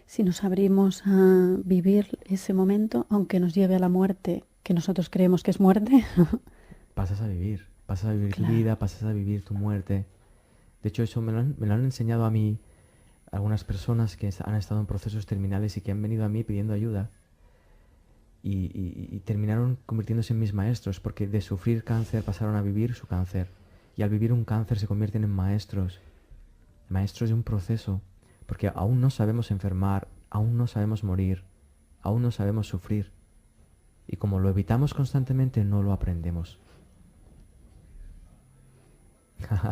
Si nos abrimos a vivir ese momento, aunque nos lleve a la muerte, que nosotros creemos que es muerte. Pasas a vivir Claro. tu vida, pasas a vivir tu muerte. De hecho, eso me lo han enseñado a mí algunas personas que han estado en procesos terminales y que han venido a mí pidiendo ayuda. Y terminaron convirtiéndose en mis maestros, porque de sufrir cáncer pasaron a vivir su cáncer. Y al vivir un cáncer se convierten en maestros de un proceso. Porque aún no sabemos enfermar, aún no sabemos morir, aún no sabemos sufrir. Y como lo evitamos constantemente, no lo aprendemos.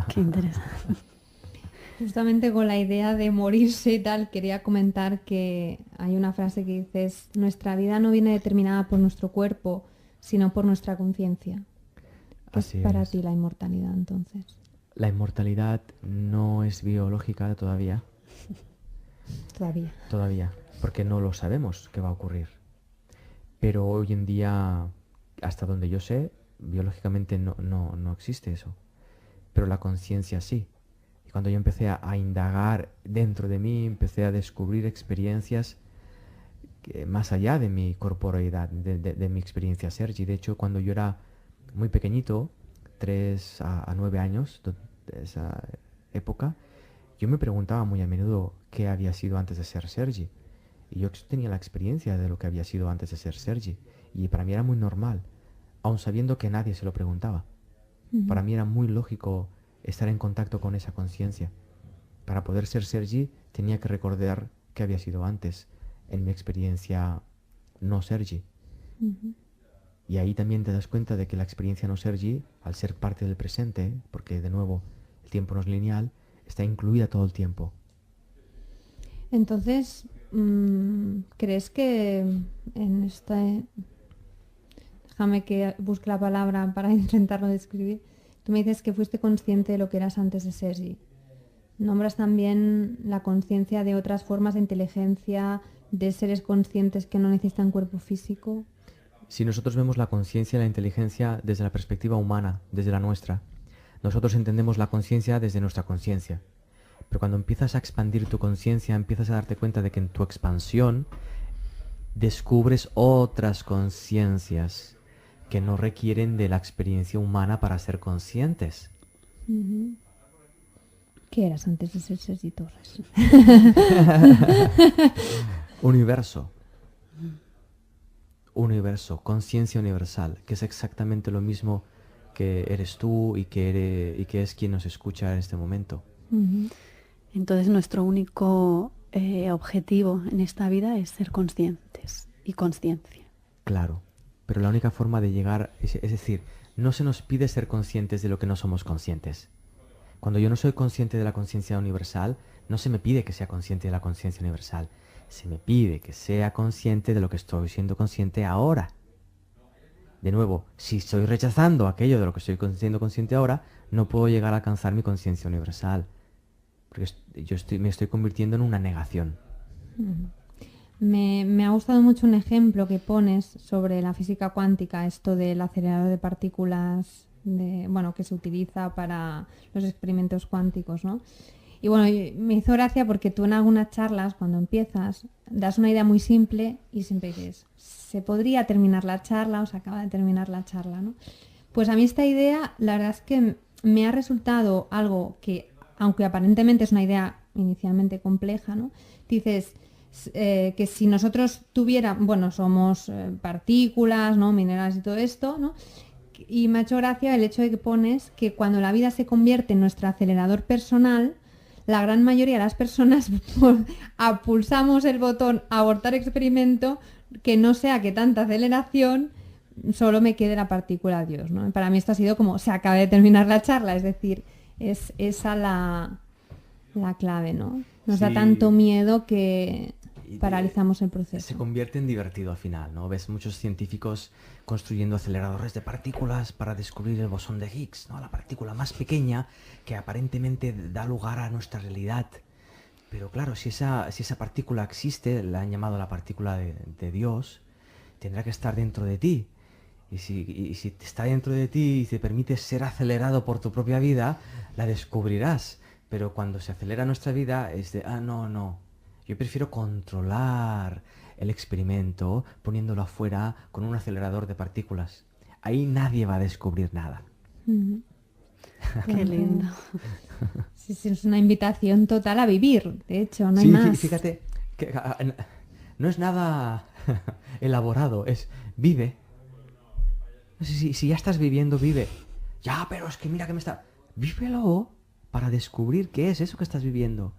Qué interesante. Justamente con la idea de morirse y tal, quería comentar que hay una frase que dice, nuestra vida no viene determinada por nuestro cuerpo, sino por nuestra conciencia. ¿Qué es para ti la inmortalidad, entonces? La inmortalidad no es biológica todavía. Todavía, porque no lo sabemos qué va a ocurrir. Pero hoy en día, hasta donde yo sé, biológicamente no existe eso. Pero la conciencia sí. Y cuando yo empecé a indagar dentro de mí, empecé a descubrir experiencias más allá de mi corporeidad, de mi experiencia Sergi. De hecho, cuando yo era muy pequeñito, 3 a 9 años, de esa época, yo me preguntaba muy a menudo qué había sido antes de ser Sergi. Y yo tenía la experiencia de lo que había sido antes de ser Sergi. Y para mí era muy normal, aun sabiendo que nadie se lo preguntaba. Para mí era muy lógico estar en contacto con esa conciencia. Para poder ser Sergi tenía que recordar qué había sido antes, en mi experiencia no Sergi. Y ahí también te das cuenta de que la experiencia no Sergi, al ser parte del presente, porque de nuevo el tiempo no es lineal, está incluida todo el tiempo. Entonces, ¿crees que en este... Déjame que busque la palabra para intentarlo describir. Tú me dices que fuiste consciente de lo que eras antes de Sergi. Nombras también la conciencia de otras formas de inteligencia, de seres conscientes que no necesitan cuerpo físico. Si nosotros vemos la conciencia y la inteligencia desde la perspectiva humana, desde la nuestra, nosotros entendemos la conciencia desde nuestra conciencia. Pero cuando empiezas a expandir tu conciencia, empiezas a darte cuenta de que en tu expansión descubres otras conciencias que no requieren de la experiencia humana para ser conscientes. ¿Qué eras antes de ser Sergi Torres? Universo. Universo, conciencia universal, que es exactamente lo mismo que eres tú y que es quien nos escucha en este momento. Entonces nuestro único objetivo en esta vida es ser conscientes y conciencia. Claro, pero la única forma de llegar, es decir, no se nos pide ser conscientes de lo que no somos conscientes. Cuando yo no soy consciente de la conciencia universal, no se me pide que sea consciente de la conciencia universal. Se me pide que sea consciente de lo que estoy siendo consciente ahora. De nuevo, si estoy rechazando aquello de lo que estoy siendo consciente ahora, no puedo llegar a alcanzar mi conciencia universal. Porque me estoy convirtiendo en una negación. Me ha gustado mucho un ejemplo que pones sobre la física cuántica, esto del acelerador de partículas que se utiliza para los experimentos cuánticos, ¿no? Y bueno, me hizo gracia porque tú en algunas charlas, cuando empiezas, das una idea muy simple y siempre dices, se podría terminar la charla o se acaba de terminar la charla, ¿no? Pues a mí esta idea, la verdad es que me ha resultado algo que, aunque aparentemente es una idea inicialmente compleja, ¿no? Dices que si nosotros somos partículas, ¿no? Minerales y todo esto, ¿no? Y me ha hecho gracia el hecho de que pones que cuando la vida se convierte en nuestro acelerador personal, la gran mayoría de las personas pulsamos el botón abortar experimento, que no sea que tanta aceleración solo me quede la partícula Dios, ¿no? Para mí esto ha sido como se acaba de terminar la charla, es decir, es esa la clave, ¿no? Nos da tanto miedo que paralizamos el proceso. Se convierte en divertido al final, ¿no? Ves muchos científicos construyendo aceleradores de partículas para descubrir el bosón de Higgs, ¿no? La partícula más pequeña que aparentemente da lugar a nuestra realidad. Pero claro, si esa partícula existe, la han llamado la partícula de Dios, tendrá que estar dentro de ti. Y si está dentro de ti y te permite ser acelerado por tu propia vida, la descubrirás. Pero cuando se acelera nuestra vida es de, no. Yo prefiero controlar el experimento poniéndolo afuera con un acelerador de partículas. Ahí nadie va a descubrir nada. Qué lindo. Sí, es una invitación total a vivir, de hecho, no hay más. Fíjate, que no es nada elaborado, es vive. Si ya estás viviendo, vive. Ya, pero es que mira que me está... Vívelo para descubrir qué es eso que estás viviendo.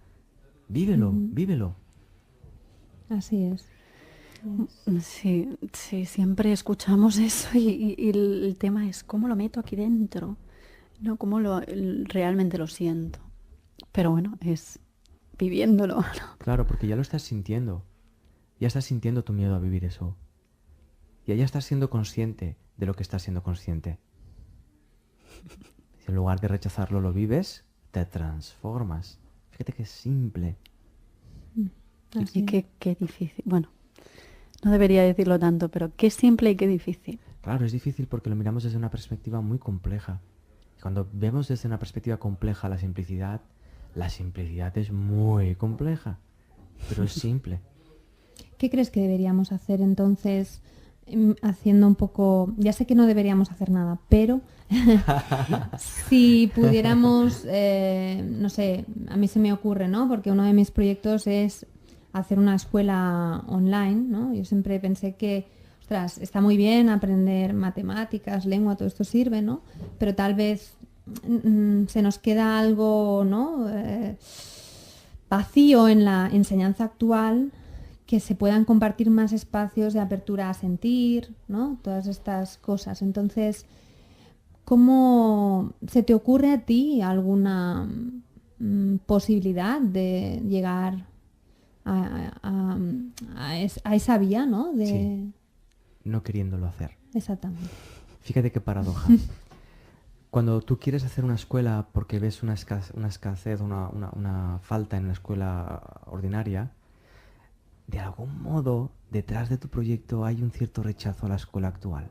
Vívelo. Así es. Sí, siempre escuchamos eso y el tema es cómo lo meto aquí dentro, no cómo realmente lo siento. Pero bueno, es viviéndolo, ¿no? Claro, porque ya lo estás sintiendo. Ya estás sintiendo tu miedo a vivir eso. Y ya estás siendo consciente de lo que estás siendo consciente. Si en lugar de rechazarlo lo vives, te transformas. Fíjate que es simple. Y qué difícil. Bueno, no debería decirlo tanto, pero qué simple y qué difícil. Claro, es difícil porque lo miramos desde una perspectiva muy compleja. Cuando vemos desde una perspectiva compleja la simplicidad es muy compleja, pero es simple. ¿Qué crees que deberíamos hacer entonces haciendo un poco, ya sé que no deberíamos hacer nada, pero si pudiéramos, no sé, a mí se me ocurre, ¿no? Porque uno de mis proyectos es hacer una escuela online, ¿no? Yo siempre pensé que, ostras, está muy bien aprender matemáticas, lengua, todo esto sirve, ¿no? Pero tal vez se nos queda algo, ¿no? Vacío en la enseñanza actual, que se puedan compartir más espacios de apertura a sentir, ¿no? Todas estas cosas. Entonces, ¿cómo se te ocurre a ti alguna posibilidad de llegar a esa vía, ¿no? Sí. No queriéndolo hacer. Exactamente. Fíjate qué paradoja. Cuando tú quieres hacer una escuela porque ves una escasez, una falta en la escuela ordinaria, de algún modo, detrás de tu proyecto hay un cierto rechazo a la escuela actual.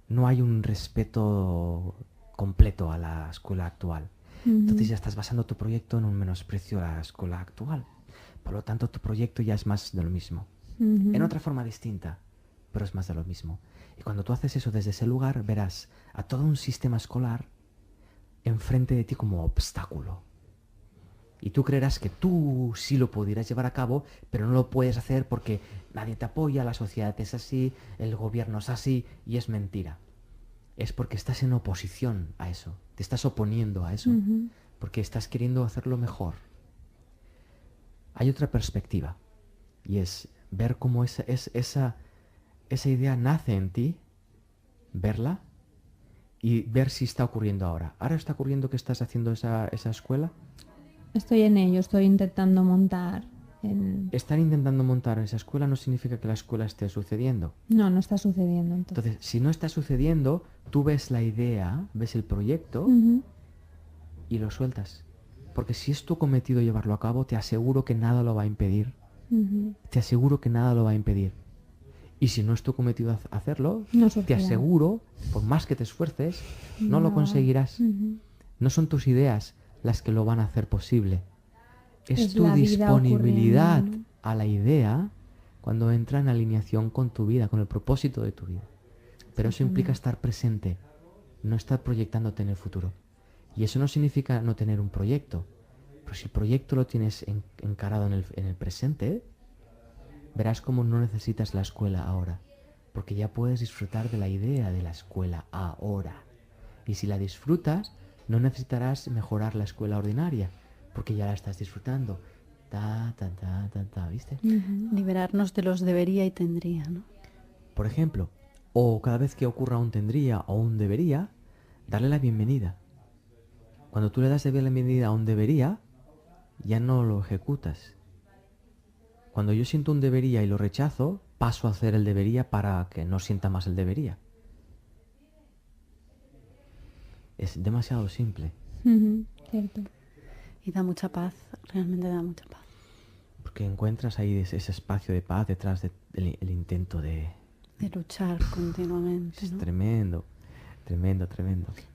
No hay un respeto completo a la escuela actual. Entonces ya estás basando tu proyecto en un menosprecio a la escuela actual. Por lo tanto, tu proyecto ya es más de lo mismo. En otra forma distinta, pero es más de lo mismo. Y cuando tú haces eso desde ese lugar, verás a todo un sistema escolar enfrente de ti como obstáculo. Y tú creerás que tú sí lo pudieras llevar a cabo, pero no lo puedes hacer porque nadie te apoya, la sociedad es así, el gobierno es así, y es mentira. Es porque estás en oposición a eso, te estás oponiendo a eso, porque estás queriendo hacerlo mejor. Hay otra perspectiva, y es ver cómo esa idea nace en ti, verla, y ver si está ocurriendo ahora. ¿Ahora está ocurriendo que estás haciendo esa escuela? Estoy en ello, estoy intentando montar. Estar intentando montar esa escuela no significa que la escuela esté sucediendo. No, no está sucediendo. Entonces, si no está sucediendo, tú ves la idea, ves el proyecto y lo sueltas. Porque si es tu cometido llevarlo a cabo, te aseguro que nada lo va a impedir. Te aseguro que nada lo va a impedir. Y si no es tu cometido hacerlo, te aseguro, por más que te esfuerces, no lo conseguirás. No son tus ideas las que lo van a hacer posible. Es tu disponibilidad a la idea cuando entra en alineación con tu vida, con el propósito de tu vida. Pero eso implica estar presente, no estar proyectándote en el futuro. Y eso no significa no tener un proyecto. Pero si el proyecto lo tienes encarado en el presente, verás cómo no necesitas la escuela ahora. Porque ya puedes disfrutar de la idea de la escuela ahora. Y si la disfrutas, no necesitarás mejorar la escuela ordinaria, porque ya la estás disfrutando. ¿Viste? Liberarnos de los debería y tendría, ¿no? Por ejemplo, o cada vez que ocurra un tendría o un debería, darle la bienvenida. Cuando tú le das la bienvenida a un debería, ya no lo ejecutas. Cuando yo siento un debería y lo rechazo, paso a hacer el debería para que no sienta más el debería. Es demasiado simple. Cierto. Y da mucha paz, realmente da mucha paz. Porque encuentras ahí ese espacio de paz detrás del intento de luchar continuamente, es ¿no? tremendo.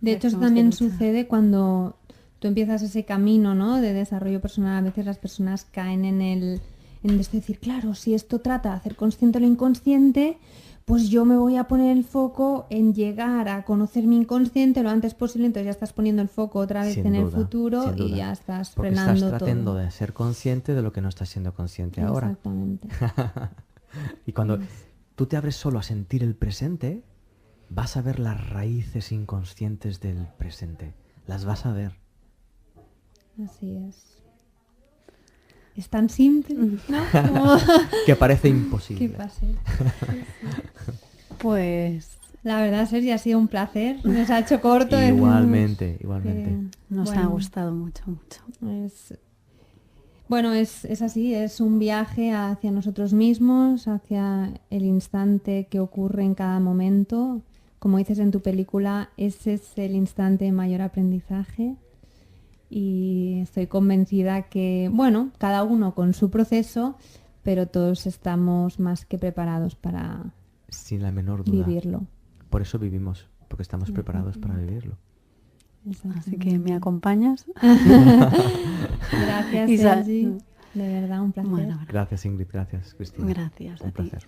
De hecho, eso también sucede cuando tú empiezas ese camino, ¿no?, de desarrollo personal. A veces las personas caen en decir, claro, si esto trata de hacer consciente lo inconsciente, pues yo me voy a poner el foco en llegar a conocer mi inconsciente lo antes posible. Entonces ya estás poniendo el foco otra vez en el futuro y ya estás frenando todo. Porque estás tratando de ser consciente de lo que no estás siendo consciente ahora. Exactamente. Y cuando tú te abres solo a sentir el presente, vas a ver las raíces inconscientes del presente. Las vas a ver. Así es. Es tan simple, ¿no? Que parece imposible. ¿Qué pasa? Sí. Pues la verdad, Sergi, ha sido un placer. Nos ha hecho corto. Igualmente. Nos ha gustado mucho. Es así, es un viaje hacia nosotros mismos, hacia el instante que ocurre en cada momento. Como dices en tu película, ese es el instante de mayor aprendizaje. Y estoy convencida que, bueno, cada uno con su proceso, pero todos estamos más que preparados para sin la menor duda vivirlo. Por eso vivimos, porque estamos preparados para vivirlo. Así que ¿me acompañas? Gracias, Sergi. De verdad, un placer. Gracias, Ingrid. Gracias, Cristina. Gracias. Un placer.